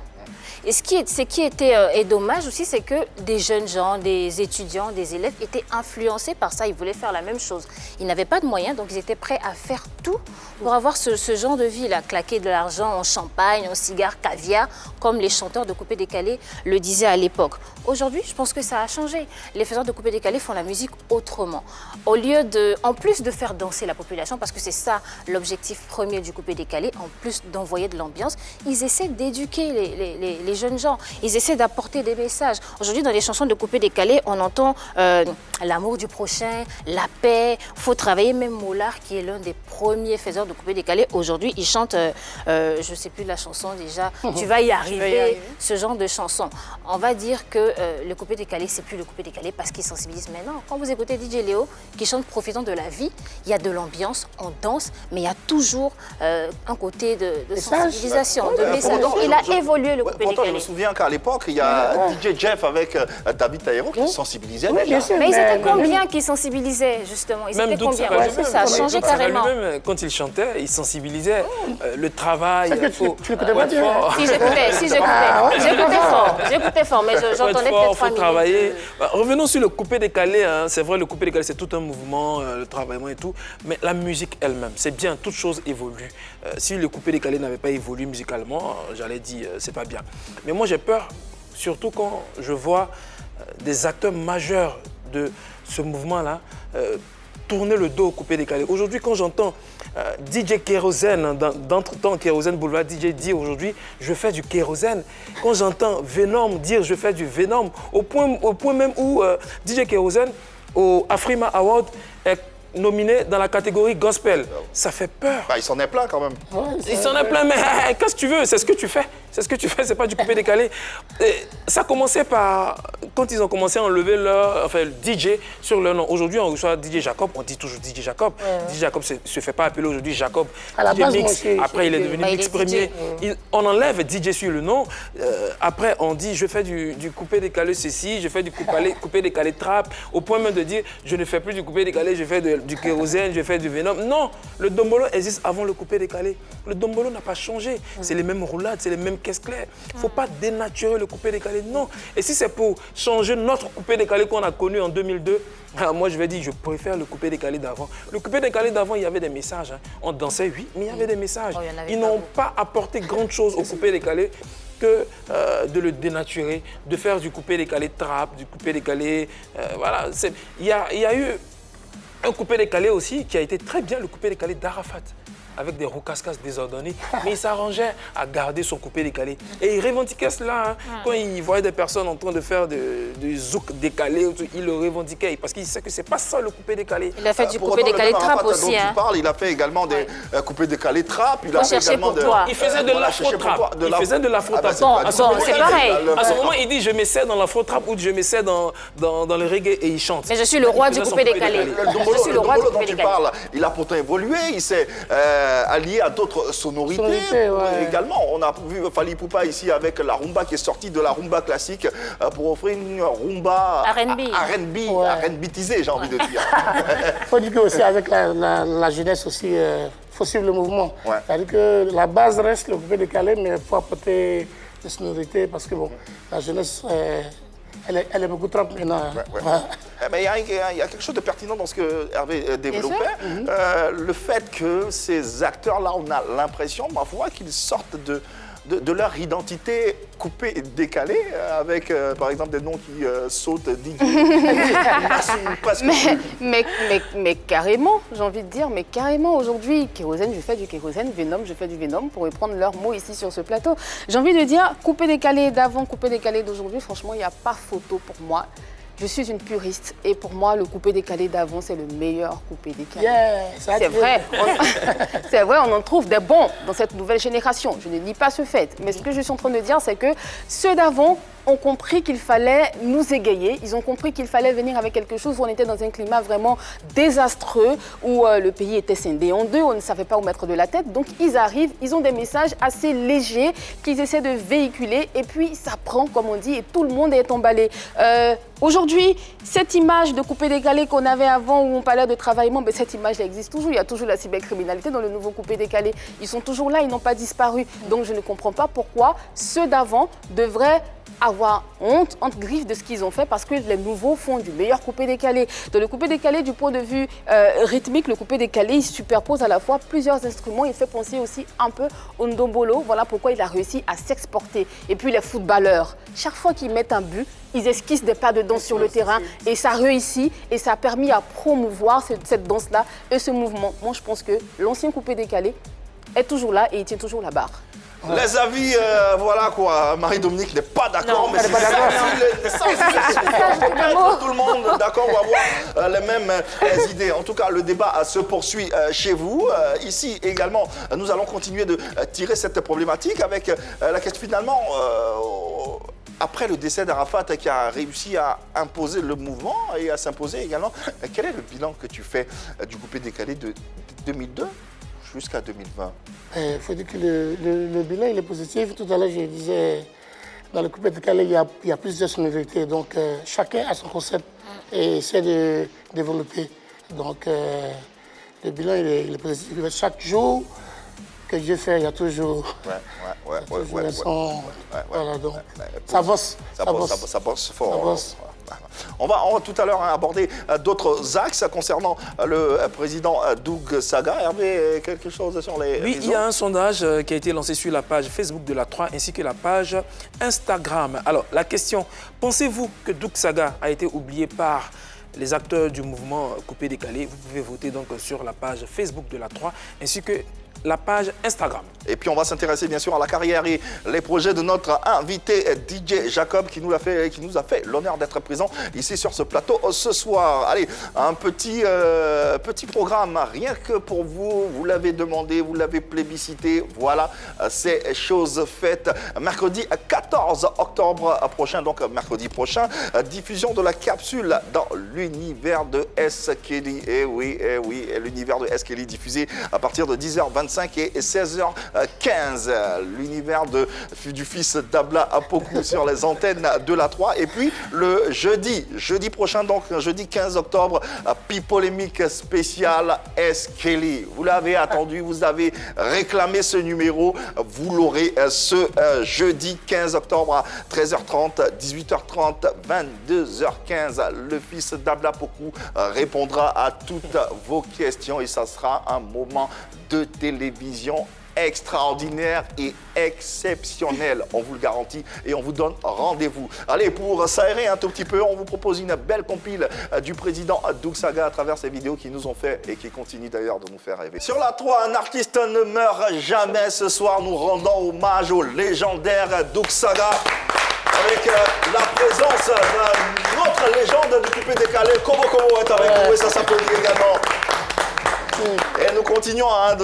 Et ce qui était dommage aussi, c'est que des jeunes gens, des étudiants, des élèves étaient influencés par ça. Ils voulaient faire la même chose. Ils n'avaient pas de moyens, donc ils étaient prêts à faire tout pour avoir ce genre de vie-là. Claquer de l'argent en champagne, en cigares, caviar, comme les chanteurs de coupé décalé le disaient à l'époque. Aujourd'hui, je pense que ça a changé. Les faiseurs de coupé décalé font la musique autrement. En plus de faire danser la population, parce que c'est ça l'objectif premier du coupé décalé, en plus d'envoyer de l'ambiance, ils essaient d'éduquer les jeunes gens. Ils essaient d'apporter des messages. Aujourd'hui, dans les chansons de coupé décalé, on entend l'amour du prochain, la paix. Il faut travailler. Même Mollard, qui est l'un des premiers faiseurs de coupé décalé, aujourd'hui, il chante, je ne sais plus la chanson déjà, tu vas y arriver, ce genre de chanson. On va dire que le coupé décalé, c'est plus le coupé décalé parce qu'il sensibilise maintenant. Quand vous écoutez DJ Léo, qui chante Profitant de la vie, il y a de l'ambiance, on danse, mais il y a toujours un côté de sensibilisation, de message. Donc, il a évolué le coupé décalé. je me souviens qu'à l'époque, il y a DJ Jeff avec David Taïro qui sensibilisait Oui, déjà. bien sûr. Mais ils étaient combien qui sensibilisaient, justement? Ils Même étaient Doug combien? Salah Ouais, ça a changé carrément. lui-même, quand il chantait, il sensibilisait le travail. C'est que tu le connais pas bien. Si j'écoutais fort, mais j'entendais peut-être faut travailler. Revenons sur le coupé-décalé. Hein. C'est vrai, le coupé-décalé, c'est tout un mouvement, le travaillement et tout. Mais la musique elle-même, c'est bien, toute chose évolue. Si le coupé-décalé n'avait pas évolué musicalement, j'allais dire, c'est pas bien. Mais moi, j'ai peur, surtout quand je vois des acteurs majeurs de ce mouvement-là tourner le dos au coupé-décalé. Aujourd'hui, quand j'entends DJ Kérosène, d'entre-temps Kérosène Boulevard, DJ dit aujourd'hui, je fais du kérosène. Quand j'entends Venom dire, je fais du Venom, au point même où DJ Kérosène, au Afrima Award, est nominé dans la catégorie gospel. Ça fait peur. Il s'en est plein quand même. Il s'en est plein, mais qu'est-ce que tu veux? C'est ce que tu fais. C'est ce que tu fais, c'est pas du coupé-décalé. Ça commençait par, quand ils ont commencé à enlever le DJ sur leur nom. Aujourd'hui, on reçoit DJ Jacob, on dit toujours DJ Jacob. DJ Jacob ne se fait pas appeler aujourd'hui Jacob. À la base, Mix. Après, il est devenu Mix Premier. On enlève DJ sur le nom. Après, on dit, je fais du coupé-décalé ceci, je fais du coupé-décalé trap, au point même de dire, je ne fais plus du coupé-décalé, je fais du kérosène, je fais du Venom. Non, le dombolo existe avant le coupé-décalé. Le dombolo n'a pas changé. C'est les mêmes roulades, c'est les mêmes caisses claires. Il ne faut pas dénaturer le coupé-décalé, non. Et si c'est pour changer notre coupé-décalé qu'on a connu en 2002, moi je vais dire, je préfère le coupé-décalé d'avant. Le coupé-décalé d'avant, il y avait des messages. Hein. On dansait, oui, mais il y avait des messages. Ils n'ont pas apporté grand chose au coupé-décalé que de le dénaturer, de faire du coupé-décalé trap, du coupé-décalé... voilà, il y a eu un coupé-décalé aussi qui a été très bien, le coupé-décalé d'Arafat, avec des roucascas désordonnés, mais il s'arrangeait à garder son coupé-décalé. Et il revendiquait cela. Hein. Quand il voyait des personnes en train de faire du zouk décalé, il le revendiquait, parce qu'il sait que c'est pas ça le coupé-décalé. Il a fait du coupé-décalé trap aussi. Hein. Il a fait également des coupé-décalé trap. Il a fait également il faisait de l'afro-trap. Il faisait de l'afro-trap. C'est pareil. À ce moment, il dit, je m'essaie dans l'afro-trap ou je m'essaie dans le reggae et il chante. Mais je suis le roi du coupé-décalé. Je suis le roi du coupé-décalé. Il a pourtant évolué, il s'est allié à d'autres sonorités. Également, on a vu Fally Ipupa ici avec la rumba qui est sortie de la rumba classique pour offrir une rumba R&B-tisée, j'ai envie de dire. Il faut dire que aussi avec la jeunesse aussi, il faut suivre le mouvement. C'est-à-dire que la base reste le coupé-décalé, mais il faut apporter des sonorités parce que bon, la jeunesse... Elle est beaucoup trop maintenant. Mais il y a quelque chose de pertinent dans ce que Hervé développait. Le fait que ces acteurs-là, on a l'impression, ma foi, qu'ils sortent de leur identité coupée et décalée, avec par exemple des noms qui sautent mais carrément, j'ai envie de dire, mais carrément aujourd'hui, kérosène, je fais du kérosène, Venom, je fais du Venom, pour reprendre leurs mots ici sur ce plateau. J'ai envie de dire, coupé décalé d'avant, coupé décalé d'aujourd'hui, franchement, il n'y a pas photo pour moi. Je suis une puriste et pour moi, le coupé décalé d'avant, c'est le meilleur coupé décalé. C'est vrai. C'est vrai, on en trouve des bons dans cette nouvelle génération. Je ne nie pas ce fait. Mais ce que je suis en train de dire, c'est que ceux d'avant ont compris qu'il fallait nous égayer. Ils ont compris qu'il fallait venir avec quelque chose où on était dans un climat vraiment désastreux, où le pays était scindé en deux, on ne savait pas où mettre de la tête. Donc ils arrivent, ils ont des messages assez légers qu'ils essaient de véhiculer et puis ça prend, comme on dit, et tout le monde est emballé. Aujourd'hui, cette image de coupé-décalé qu'on avait avant où on parlait de travaillement, ben cette image existe toujours. Il y a toujours la cybercriminalité dans le nouveau coupé-décalé. Ils sont toujours là, ils n'ont pas disparu. Donc je ne comprends pas pourquoi ceux d'avant devraient avoir honte, entre griffes de ce qu'ils ont fait parce que les nouveaux font du meilleur coupé-décalé. Dans le coupé-décalé, du point de vue rythmique, le coupé-décalé, il superpose à la fois plusieurs instruments. Il fait penser aussi un peu au ndombolo. Voilà pourquoi il a réussi à s'exporter. Et puis les footballeurs, chaque fois qu'ils mettent un but, ils esquissent des pas de danse sur le terrain et ça réussit et ça a permis à promouvoir cette danse-là et ce mouvement. Moi, je pense que l'ancien coupé-décalé est toujours là et il tient toujours la barre. Les avis, voilà quoi. Marie-Dominique n'est pas d'accord, mais c'est tout le monde d'accord, on va avoir les mêmes idées. En tout cas, le débat se poursuit chez vous. Ici également, nous allons continuer de tirer cette problématique avec la question finalement, après le décès d'Arafat qui a réussi à imposer le mouvement et à s'imposer également, quel est le bilan que tu fais du coupé-décalé de 2002 jusqu'à 2020? Il faut dire que le bilan il est positif. Tout à l'heure, je disais dans le coupé décalé, il y a plusieurs sonorités. Donc, chacun a son concept et essaie de développer. Donc, le bilan, il est positif. Chaque jour que je fais, il y a toujours, un son. Voilà, donc, ça bosse. Ça bosse fort. On va tout à l'heure aborder d'autres axes concernant le président Doug Saga. Hervé, quelque chose sur les Oui, réseaux? il y a un sondage qui a été lancé sur la page Facebook de la 3 ainsi que la page Instagram. Alors, la question, pensez-vous que Doug Saga a été oublié par les acteurs du mouvement coupé-décalé? Vous pouvez voter donc sur la page Facebook de la 3 ainsi que la page Instagram. Et puis on va s'intéresser bien sûr à la carrière et les projets de notre invité DJ Jacob qui nous a fait l'honneur d'être présent ici sur ce plateau ce soir. Allez, un petit programme rien que pour vous. Vous l'avez demandé, vous l'avez plébiscité. Voilà, c'est chose faite. Mercredi 14 octobre prochain, donc mercredi prochain, diffusion de la capsule dans l'univers de S. Kelly. Eh oui, l'univers de S. Kelly diffusé à partir de 10h25 et 16h15. L'univers du fils d'Abla Apoku sur les antennes de la 3. Et puis le jeudi prochain, donc jeudi 15 octobre, Pipolémique spécial S. Kelly. Vous l'avez attendu, vous avez réclamé ce numéro. Vous l'aurez ce jeudi 15 octobre à 13h30, 18h30, 22h15. Le fils d'Abla Apoku répondra à toutes vos questions et ça sera un moment de télévision extraordinaire et exceptionnel, on vous le garantit et on vous donne rendez-vous. Allez, pour s'aérer un tout petit peu, on vous propose une belle compile du président Doug Saga à travers ces vidéos qui nous ont fait et qui continuent d'ailleurs de nous faire rêver. Sur la 3, un artiste ne meurt jamais. Ce soir, nous rendons hommage au légendaire Doug Saga avec la présence de notre légende du coupé décalé. Kobo est avec nous et ça s'applaudit également. Et nous continuons à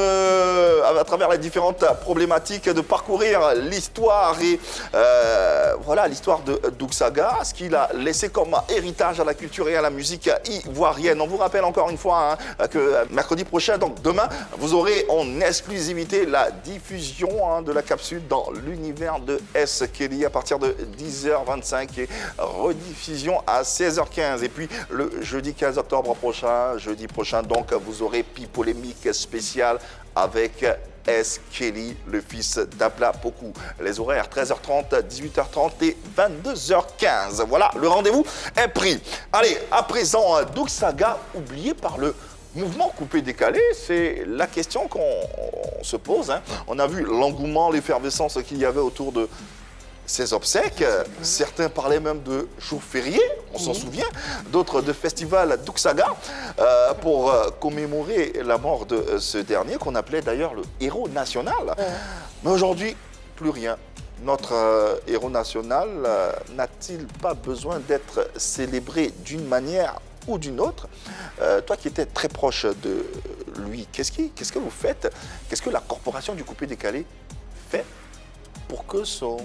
travers les différentes problématiques de parcourir l'histoire et voilà l'histoire de Doug Saga, ce qu'il a laissé comme héritage à la culture et à la musique ivoirienne. On vous rappelle encore une fois que mercredi prochain, donc demain, vous aurez en exclusivité la diffusion de la capsule dans l'univers de S. Kelly à partir de 10h25 et rediffusion à 16h15. Et puis le jeudi 15 octobre prochain, donc vous aurez Polémique spéciale avec S. Kelly, le fils d'Abla Apoku. Les horaires 13h30, 18h30 et 22h15. Voilà, le rendez-vous est pris. Allez, à présent, Doug Saga, oublié par le mouvement coupé-décalé, c'est la question qu'on se pose. On a vu l'engouement, l'effervescence qu'il y avait autour de ces obsèques. Certains parlaient même de jours fériés, on s'en souvient, d'autres de festival Doug Saga pour commémorer la mort de ce dernier, qu'on appelait d'ailleurs le héros national. Mais aujourd'hui, plus rien. Notre héros national n'a-t-il pas besoin d'être célébré d'une manière ou d'une autre? Toi qui étais très proche de lui, qu'est-ce que vous faites? Qu'est-ce que la corporation du coupé décalé fait pour que son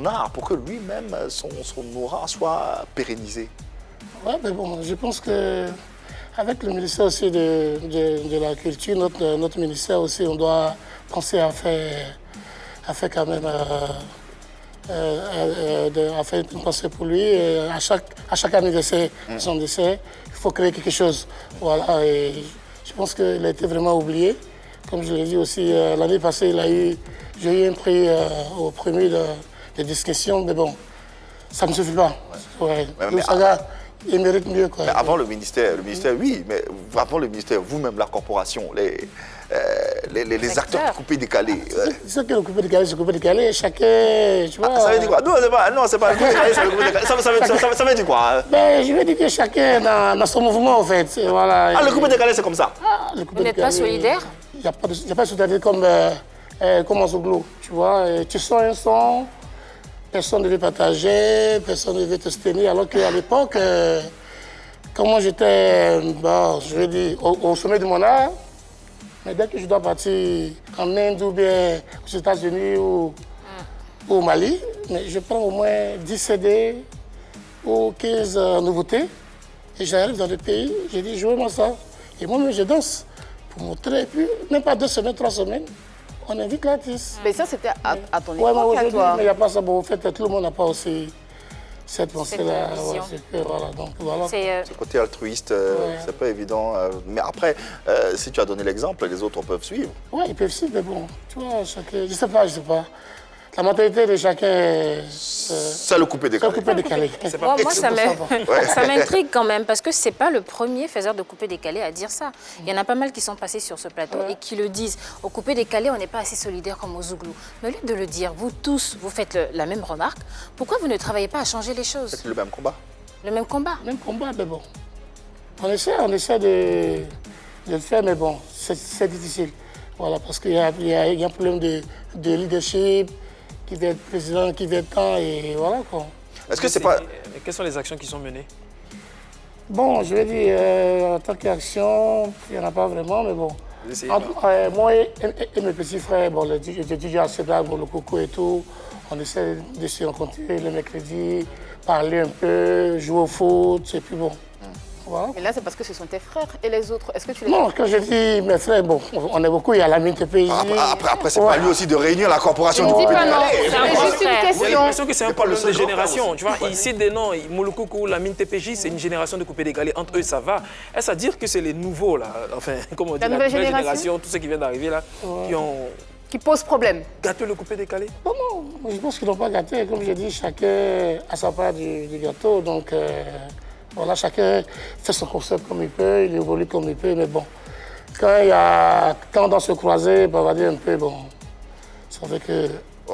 art, pour que lui-même, son aura soit pérennisé? Ouais, mais bon, je pense que avec le ministère aussi de la Culture, notre ministère aussi, on doit penser à faire quand même à faire une pensée pour lui. Et à chaque anniversaire de son décès, il faut créer quelque chose. Voilà, et je pense qu'il a été vraiment oublié. Comme je l'ai dit aussi, l'année passée, j'ai eu un prix au premier de discussion, mais bon, ça ne suffit pas. Ouais. Mais Saga, il mérite mieux. Quoi. Mais avant le ministère, oui, mais avant le ministère, vous-même, la corporation, les acteurs du coupé décalé. C'est que le coupé décalé, c'est le coupé décalé, chacun, tu vois. Ça veut dire quoi? Non, c'est pas le coupé décalé, c'est le coupé décalé. Ça veut dire quoi? Ben, je veux dire que chacun dans son mouvement, en fait. Voilà. Ah, le coupé décalé, c'est comme ça? Vous n'êtes pas solidaire? Il n'y a pas de solidarité comme en Zouglou, tu vois. Tu sens un son, personne ne veut partager, personne ne veut te soutenir, alors qu'à l'époque, quand moi j'étais, je veux dire, au sommet de mon art, mais dès que je dois partir en Inde ou bien aux États-Unis ou au Mali, mais je prends au moins 10 CD ou 15 nouveautés et j'arrive dans le pays, je dis jouez-moi ça. Et moi-même je danse pour montrer, et puis même pas 2 semaines, 3 semaines, on invite l'artiste. Mais ça, c'était à ton Ouais, époque, moi, à toi. mais il n'y a pas ça. Bon, en fait, tout le monde n'a pas aussi cette pensée-là. vision. Voilà, donc voilà. C'est Ce côté altruiste, c'est pas évident. Mais après, si tu as donné l'exemple, les autres peuvent suivre. Oui, ils peuvent suivre, mais bon, tu vois, chacun, je sais pas. La mentalité de chacun, C'est le coupé décalé. décalé. Moi, ça Ouais. ça m'intrigue quand même, parce que ce n'est pas le premier faiseur de coupé décalé à dire ça. Il y en a pas mal qui sont passés sur ce plateau et qui le disent. Au coupé décalé, on n'est pas assez solidaire comme au Zouglou. Mais au lieu de le dire, vous tous, vous faites la même remarque. Pourquoi vous ne travaillez pas à changer les choses? C'est le même combat. Le même combat. Même combat, mais bon. On essaie de le faire, mais bon, c'est difficile. Voilà, parce qu'il y a un problème de leadership, qui veut être président, qui veut être temps, et voilà quoi. Est-ce que c'est pas... Quelles sont les actions qui sont menées? Bon, je vais dire, en tant qu'action, il n'y en a pas vraiment, mais bon. Moi et mes petits frères, bon, le DJ Aseda, bon, le Coco et tout, on essaie de se rencontrer le mercredi, parler un peu, jouer au foot, et puis bon. Voilà. Mais là, c'est parce que ce sont tes frères et les autres. Est-ce que tu les... Non, quand je dis mes frères, bon, on est beaucoup, il y a Lamine TPJ. Après c'est pas lui aussi de réunir la corporation du dis coupé pas non, décalé. c'est juste une J'ai question. l'impression que c'est un C'est pas le problème de seul génération. grand Tu vois, il cite des noms, Mouloukoukou, Lamine TPJ, c'est une génération de coupés décalés. Entre eux, ça va. Est-ce à dire que c'est les nouveaux, là, enfin, comment on dit, la nouvelle génération, tous ceux qui viennent d'arriver, là, qui ont Qui pose problème. gâté le coupé décalé? Non, non, je pense qu'ils n'ont pas gâté. Comme j'ai dit, chacun a sa part du gâteau. Donc, voilà, chacun fait son concept comme il peut, il évolue comme il peut. Mais bon, quand on doit se croiser, on va dire un peu, bon, ça fait que...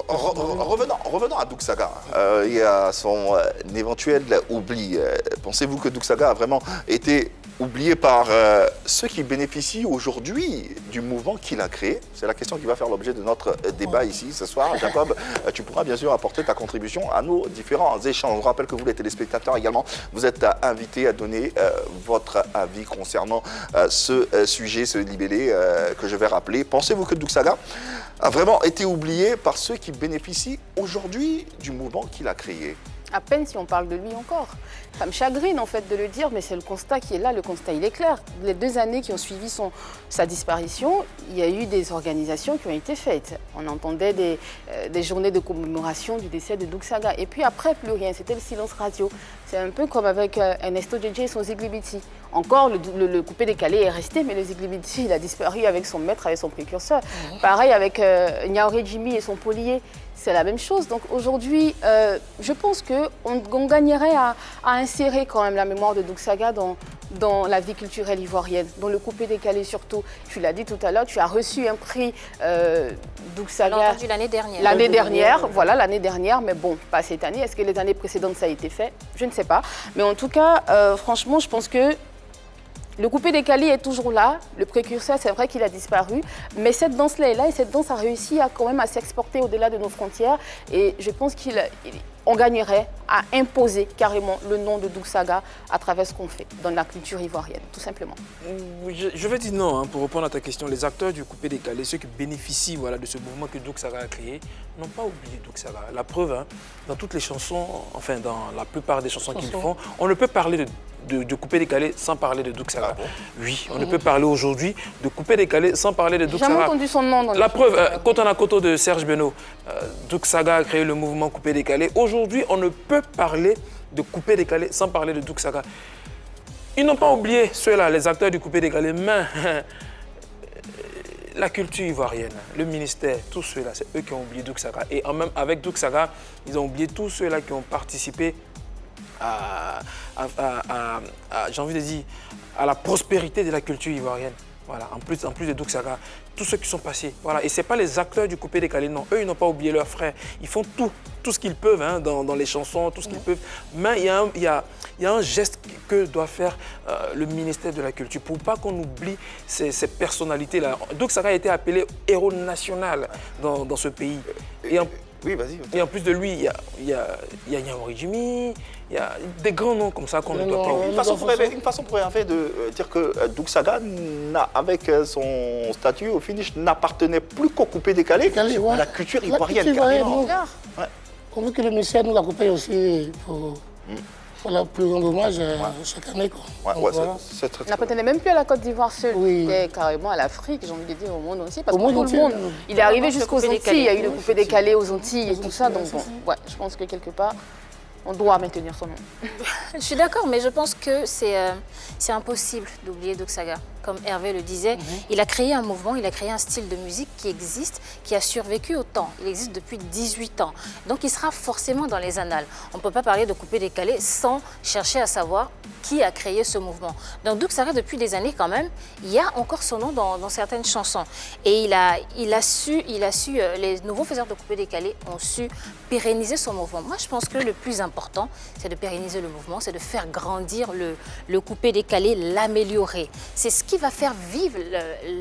Revenons à Doug Saga. Il y a son éventuel oubli. Pensez-vous que Doug Saga a vraiment été oublié par ceux qui bénéficient aujourd'hui du mouvement qu'il a créé? C'est la question qui va faire l'objet de notre débat ici ce soir. Jacob, tu pourras bien sûr apporter ta contribution à nos différents échanges. Je rappelle que vous, les téléspectateurs également, vous êtes invités à donner votre avis concernant ce sujet, ce libellé que je vais rappeler. Pensez-vous que Doug Saga a vraiment été oublié par ceux qui bénéficient aujourd'hui du mouvement qu'il a créé? À peine si on parle de lui encore. Ça me chagrine en fait de le dire, mais c'est le constat qui est là, le constat il est clair. Les 2 années qui ont suivi sa disparition, il y a eu des organisations qui ont été faites. On entendait des journées de commémoration du décès de Doug Saga. Et puis après, plus rien, c'était le silence radio. C'est un peu comme avec Ernesto JJ et son Ziglibiti. Encore, le coupé décalé est resté, mais le Ziglibiti, il a disparu avec son maître, avec son précurseur. Pareil avec Niaoré Jimmy et son Polier. C'est la même chose. Donc aujourd'hui, je pense qu'on gagnerait à insérer quand même la mémoire de Doug Saga dans la vie culturelle ivoirienne, dans le coupé décalé surtout. Tu l'as dit tout à l'heure, tu as reçu un prix Doug Saga. On l'a entendu l'année dernière. L'année dernière, voilà, l'année dernière, mais bon, pas cette année. Est-ce que les années précédentes, ça a été fait? Je ne sais pas. Mais en tout cas, franchement, je pense que le coupé décalé est toujours là, le précurseur, c'est vrai qu'il a disparu, mais cette danse-là est là et cette danse a réussi quand même à s'exporter au-delà de nos frontières. Et je pense qu'on gagnerait à imposer carrément le nom de Doug Saga à travers ce qu'on fait dans la culture ivoirienne, tout simplement. Oui, je vais dire non, pour répondre à ta question. Les acteurs du coupé décalé, ceux qui bénéficient de ce mouvement que Doug Saga a créé, n'ont pas oublié Doug Saga. La preuve, dans toutes les chansons, enfin dans la plupart des chansons qu'ils font, on ne peut parler de coupé décalé sans parler de Doug Saga. Oui, on ne peut parler aujourd'hui de coupé décalé sans parler de Doug Saga. J'ai jamais entendu son nom dans la preuve, Kotana Koto de Serge Beno, Doug Saga a créé le mouvement coupé décalé. Aujourd'hui, on ne peut parler de coupé décalé sans parler de Doug Saga. Ils n'ont pas oublié ceux-là, les acteurs du coupé décalé, mais la culture ivoirienne, le ministère, tous ceux-là, c'est eux qui ont oublié Doug Saga. Et même avec Doug Saga, ils ont oublié tous ceux-là qui ont participé j'ai envie de dire, à la prospérité de la culture ivoirienne. Voilà, en plus de Doug Saga, tous ceux qui sont passés. Voilà. Et ce n'est pas les acteurs du coupé décalé, non. Eux, ils n'ont pas oublié leurs frères. Ils font tout ce qu'ils peuvent dans les chansons, tout ce qu'ils peuvent. Mais il y a un geste que doit faire le ministère de la Culture pour pas qu'on oublie ces personnalités-là. Doug Saga a été appelé héros national dans ce pays. Oui, vas-y. Et en plus de lui, il y a Niaoré Jimmy, il y a des grands noms comme ça qu'on ne doit pas oublier. Une façon pour en fait de dire que Doug Saga, avec son statut au finish, n'appartenait plus qu'au coupé décalé, à la culture ivoirienne. On veut que le ministère nous l'accompagne aussi voilà, plus grand hommage chaque année. Quoi. Ouais, Donc, voilà. c'est très, très N'appartenait même plus à la Côte d'Ivoire seule, Oui. il était carrément à l'Afrique, j'ai envie de dire au monde entier, parce Au que monde tout entier, le monde, oui. il est arrivé Le jusqu'aux coupé Antilles, décalé. il y a eu le coupé décalé aux Antilles et tout ça, donc bon, ouais, je pense que quelque part, on doit maintenir son nom. Je suis d'accord, mais je pense que c'est impossible d'oublier Doug Saga. Comme Hervé le disait, il a créé un mouvement, il a créé un style de musique qui existe, qui a survécu au temps. Il existe depuis 18 ans. Donc il sera forcément dans les annales. On ne peut pas parler de coupé décalé sans chercher à savoir qui a créé ce mouvement. Donc Doug Saga, depuis des années quand même, il y a encore son nom dans certaines chansons. Et il a su, les nouveaux faiseurs de coupé décalé ont su pérenniser son mouvement. Moi, je pense que le plus important, c'est de pérenniser le mouvement, c'est de faire grandir le coupé décalé, l'améliorer. C'est ce qui va faire vivre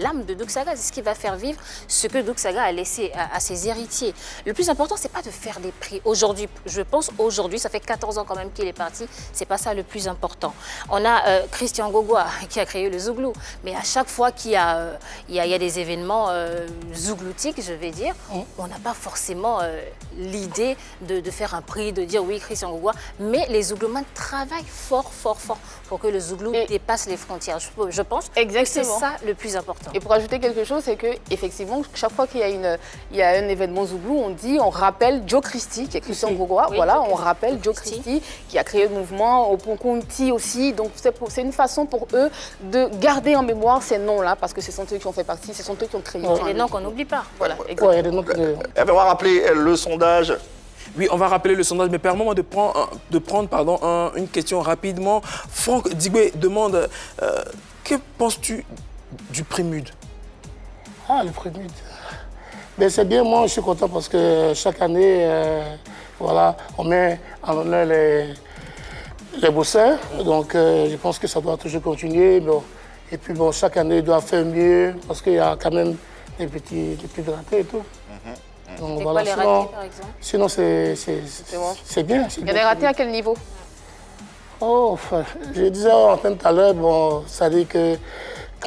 l'âme de Doug Saga, c'est ce qui va faire vivre ce que Doug Saga a laissé à ses héritiers. Le plus important, c'est pas de faire des prix. Aujourd'hui, je pense aujourd'hui, ça fait 14 ans quand même qu'il est parti, c'est pas ça le plus important. On a Christian Gogoa qui a créé le Zouglou, mais à chaque fois qu'il y a des événements zougloutiques, je vais dire, on n'a pas forcément l'idée de faire un prix, de dire oui, Christian Gogoa, mais les zougloumans travaillent fort pour que le Zouglou dépasse les frontières. Je pense que c'est ça le plus important. Et pour ajouter quelque chose, c'est que effectivement, chaque fois qu'il y a un événement Zouglou, on rappelle Joe Christie, qui est Christian Gogoa. Oui, voilà, Joe on rappelle Joe Christie, qui a créé le mouvement au Ponconti aussi. Donc c'est une façon pour eux de garder en mémoire ces noms-là, parce que ce sont eux qui ont fait partie, ce sont eux qui ont créé. C'est des noms qu'on n'oublie pas. Voilà, Ouais, il y a des noms On va rappeler le sondage. Oui, on va rappeler le sondage, mais permets-moi de prendre une question rapidement. Franck Digwe demande, que penses-tu du Prémude? Ah, le Prémude. Ben, c'est bien, moi je suis content parce que chaque année, voilà, on met en honneur les bosseurs. Donc je pense que ça doit toujours continuer. Bon. Et puis bon, chaque année, il doit faire mieux parce qu'il y a quand même des petits ratés et tout. Donc, C'est voilà, quoi les sinon, ratés, par exemple? Sinon, c'est bien. Il y a des ratés à quel niveau? Oh, enfin, je disais en antenne tout à l'heure, bon, ça dit que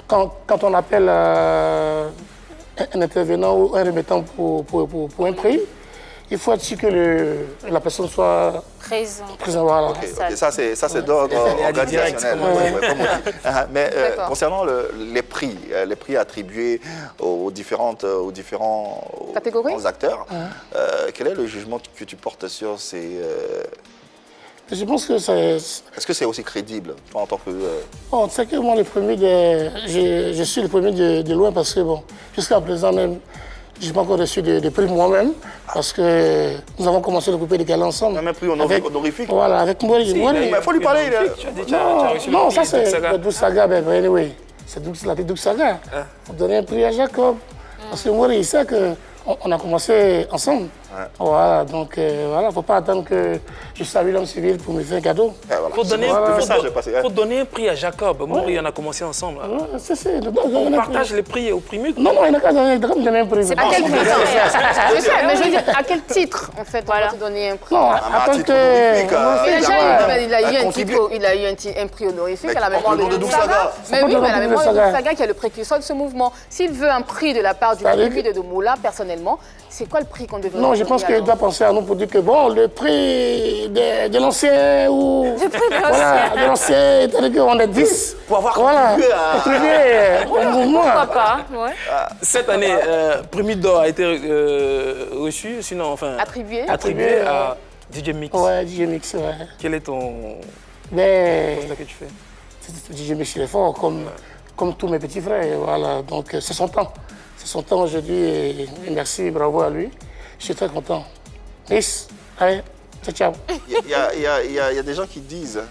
quand on appelle un intervenant ou un remettant pour un prix, il faut être sûr que la personne soit Présent. voilà. Ok, ça c'est d'ordre organisationnel, comme on dit. Mais concernant les prix attribués aux différents catégories, acteurs, quel est le jugement que tu portes sur ces... Je pense que c'est... Est-ce que c'est aussi crédible, toi, en tant que... Bon, tu sais que moi, je suis le premier de loin parce que, bon, jusqu'à présent même, je n'ai pas encore reçu de prix moi-même parce que nous avons commencé le coupé décalé ensemble. On a même pris honorifique. Voilà, avec Mori. Il faut lui parler. Non, ça c'est le Doug Saga, mais anyway, c'est la Doug Saga. Il faut donner un prix à Jacob. Parce que Mori, il sait qu'on a commencé ensemble. Voilà, donc voilà, il ne faut pas attendre que je salue l'homme civil pour me faire un cadeau. Il faut donner un prix à Jacob. Mori, on a commencé ensemble. On partage les prix au Prémude. Non, il n'a qu'à donner un prix. À quel titre? Je sais, mais je veux dire, à quel titre, en fait, on va te donner un prix? Non, à titre honorifique. Il a eu un prix honorifique à la mémoire de Doug Saga. Mais oui, mais à la mémoire de Doug Saga, qui est le précurseur de ce mouvement. S'il veut un prix de la part du Prémude de Moula, personnellement, c'est quoi le prix qu'on devrait donner? Non, je pense qu'il doit penser à nous pour dire que bon, le prix de l'ancien ou... Le prix de l'ancien. Voilà, de l'ancien, c'est-à-dire qu'on est 10. Pour avoir contribué au mouvement. Pourquoi pas, ouais. Cette année, Prémude d'or a été reçu, sinon, enfin... Attribué à DJ Mix. Ouais, DJ Mix, ouais. Quel est ton... constat que tu fais? DJ Mix, il est fort, comme tous mes petits frères, voilà. Donc c'est son temps. C'est son temps aujourd'hui et merci, bravo à lui. Je suis très content. Peace, allez, ciao. Il y a des gens qui disent,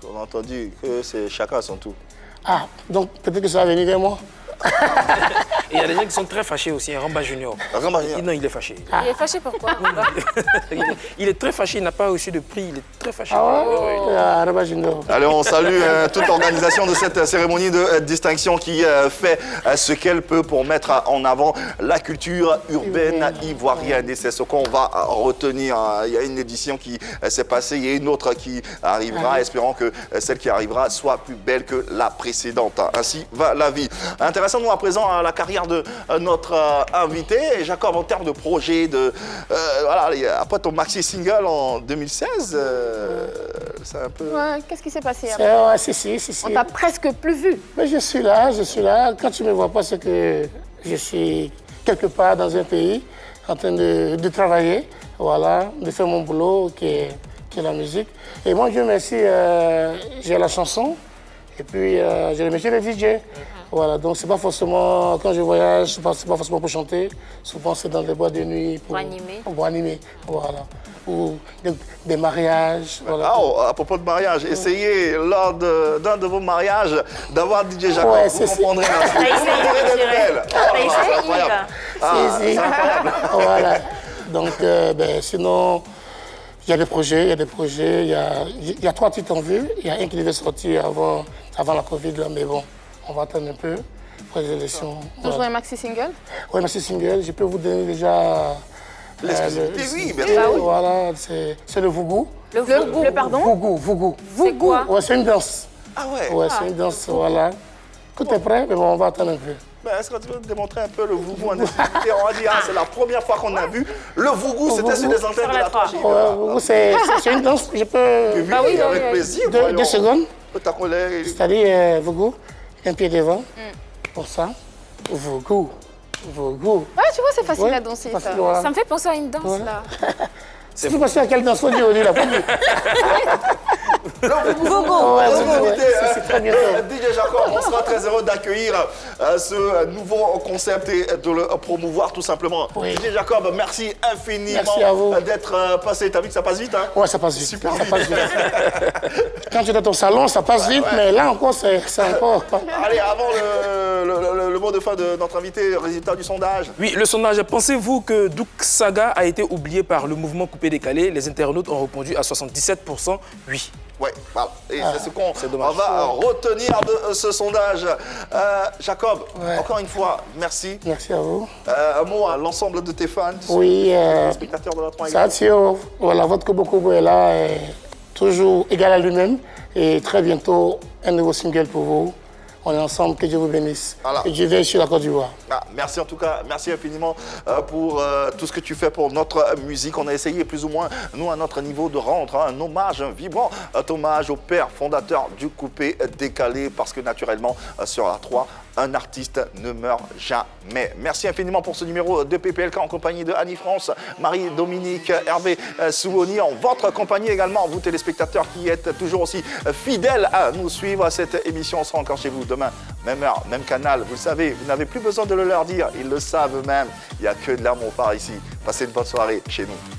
on a entendu, que c'est chacun son tour. Ah, donc peut-être que ça va venir vers moi. Et il y a des gens qui sont très fâchés aussi, Ramba Junior. Non, il est fâché. Il est fâché pourquoi? Il est très fâché, il n'a pas reçu de prix, il est très fâché. Ramba Junior. Allez, on salue toute l'organisation de cette cérémonie de distinction qui fait ce qu'elle peut pour mettre en avant la culture urbaine ivoirienne. Et c'est ce qu'on va retenir. Il y a une édition qui s'est passée, il y a une autre qui arrivera, espérant que celle qui arrivera soit plus belle que la précédente. Ainsi va la vie. Intéressons-nous à présent à la carrière de notre invité. Jacob, en termes de projet, voilà, après ton maxi single en 2016, c'est un peu... Ouais, qu'est-ce qui s'est passé après? Ouais, si. On t'a presque plus vu. Mais je suis là. Quand tu ne me vois pas, c'est que je suis quelque part dans un pays en train de travailler, voilà, de faire mon boulot qui est la musique. Et moi, Dieu merci, j'ai la chanson et puis j'ai le métier de DJ. Voilà, donc c'est pas forcément, quand je voyage, c'est pas forcément pour chanter, souvent c'est dans des boîtes de nuit. Pour animer. Pour animer, voilà. Ou des mariages. Voilà. Ah, à propos de mariage, essayez lors d'un de vos mariages d'avoir DJ Jacob. Ouais, vous comprendrez. T'as essayé, C'est incroyable. Si. C'est incroyable. Voilà. Donc, sinon, il y a des projets. Il y a 3 titres en vue. Il y a un qui devait sortir avant la Covid, là, mais bon, on va attendre un peu pour les élections. Toujours un maxi single? Oui, maxi single. Je peux vous donner déjà. L'exclusivité, oui, bien sûr. Voilà, c'est le Vougou. Le pardon? Vougou. C'est quoi? Ouais, c'est une danse. Ah ouais. Ouais, c'est une danse, voilà. Tout est prêt, mais bon, on va attendre un peu. Est-ce que tu peux démontrer un peu le Vougou en exclusivité? On va dire, c'est la première fois qu'on a vu. Le Vougou, c'était sur les antennes de la 3J. Vougou, c'est une danse, je peux... Oui, avec plaisir. 2 secondes. Ta collègue. C'est-à-dire, Vougou, un pied devant, pour ça. Vougou. Ouais, tu vois, c'est facile à danser, ça. Voilà. Ça me fait penser à une danse, là. C'est vous pensez à quelle danse on dit la première? Vougou. C'est très bien. DJ Jacob, on sera très heureux d'accueillir ce nouveau concept et de le promouvoir tout simplement. Oui. DJ Jacob, merci infiniment d'être passé. T'as vu que ça passe vite, hein? Ouais, ça passe vite. Super ça passe vite. Quand tu es dans ton salon, ça passe vite, mais là encore, c'est encore... Allez, avant le mot de fin de notre invité, résultat du sondage. Oui, le sondage. Pensez-vous que Douk Saga a été oublié par le mouvement coupé-décalé? Les internautes ont répondu à 77% oui. Ouais, voilà. Et c'est ce qu'on va retenir de ce sondage. Jacob, encore une fois, merci. Merci à vous. Un mot à l'ensemble de tes fans, oui, spectateurs de la 3. Satio, voilà, votre Kobo est là, est toujours égal à lui-même. Et très bientôt, un nouveau single pour vous. On est ensemble, que Dieu vous bénisse. Voilà. Et Dieu veille sur la Côte d'Ivoire. Merci en tout cas, merci infiniment pour tout ce que tu fais pour notre musique. On a essayé plus ou moins, nous à notre niveau, de rendre un hommage, un vibrant hommage au père fondateur du coupé décalé, parce que naturellement, sur la 3, un artiste ne meurt jamais. Merci infiniment pour ce numéro de PPLK en compagnie de Annie France, Marie-Dominique, Hervé Souoni, en votre compagnie également, vous téléspectateurs qui êtes toujours aussi fidèles à nous suivre. Cette émission sera encore chez vous demain, même heure, même canal. Vous le savez, vous n'avez plus besoin de le leur dire, ils le savent eux-mêmes. Il n'y a que de l'amour par ici. Passez une bonne soirée chez nous.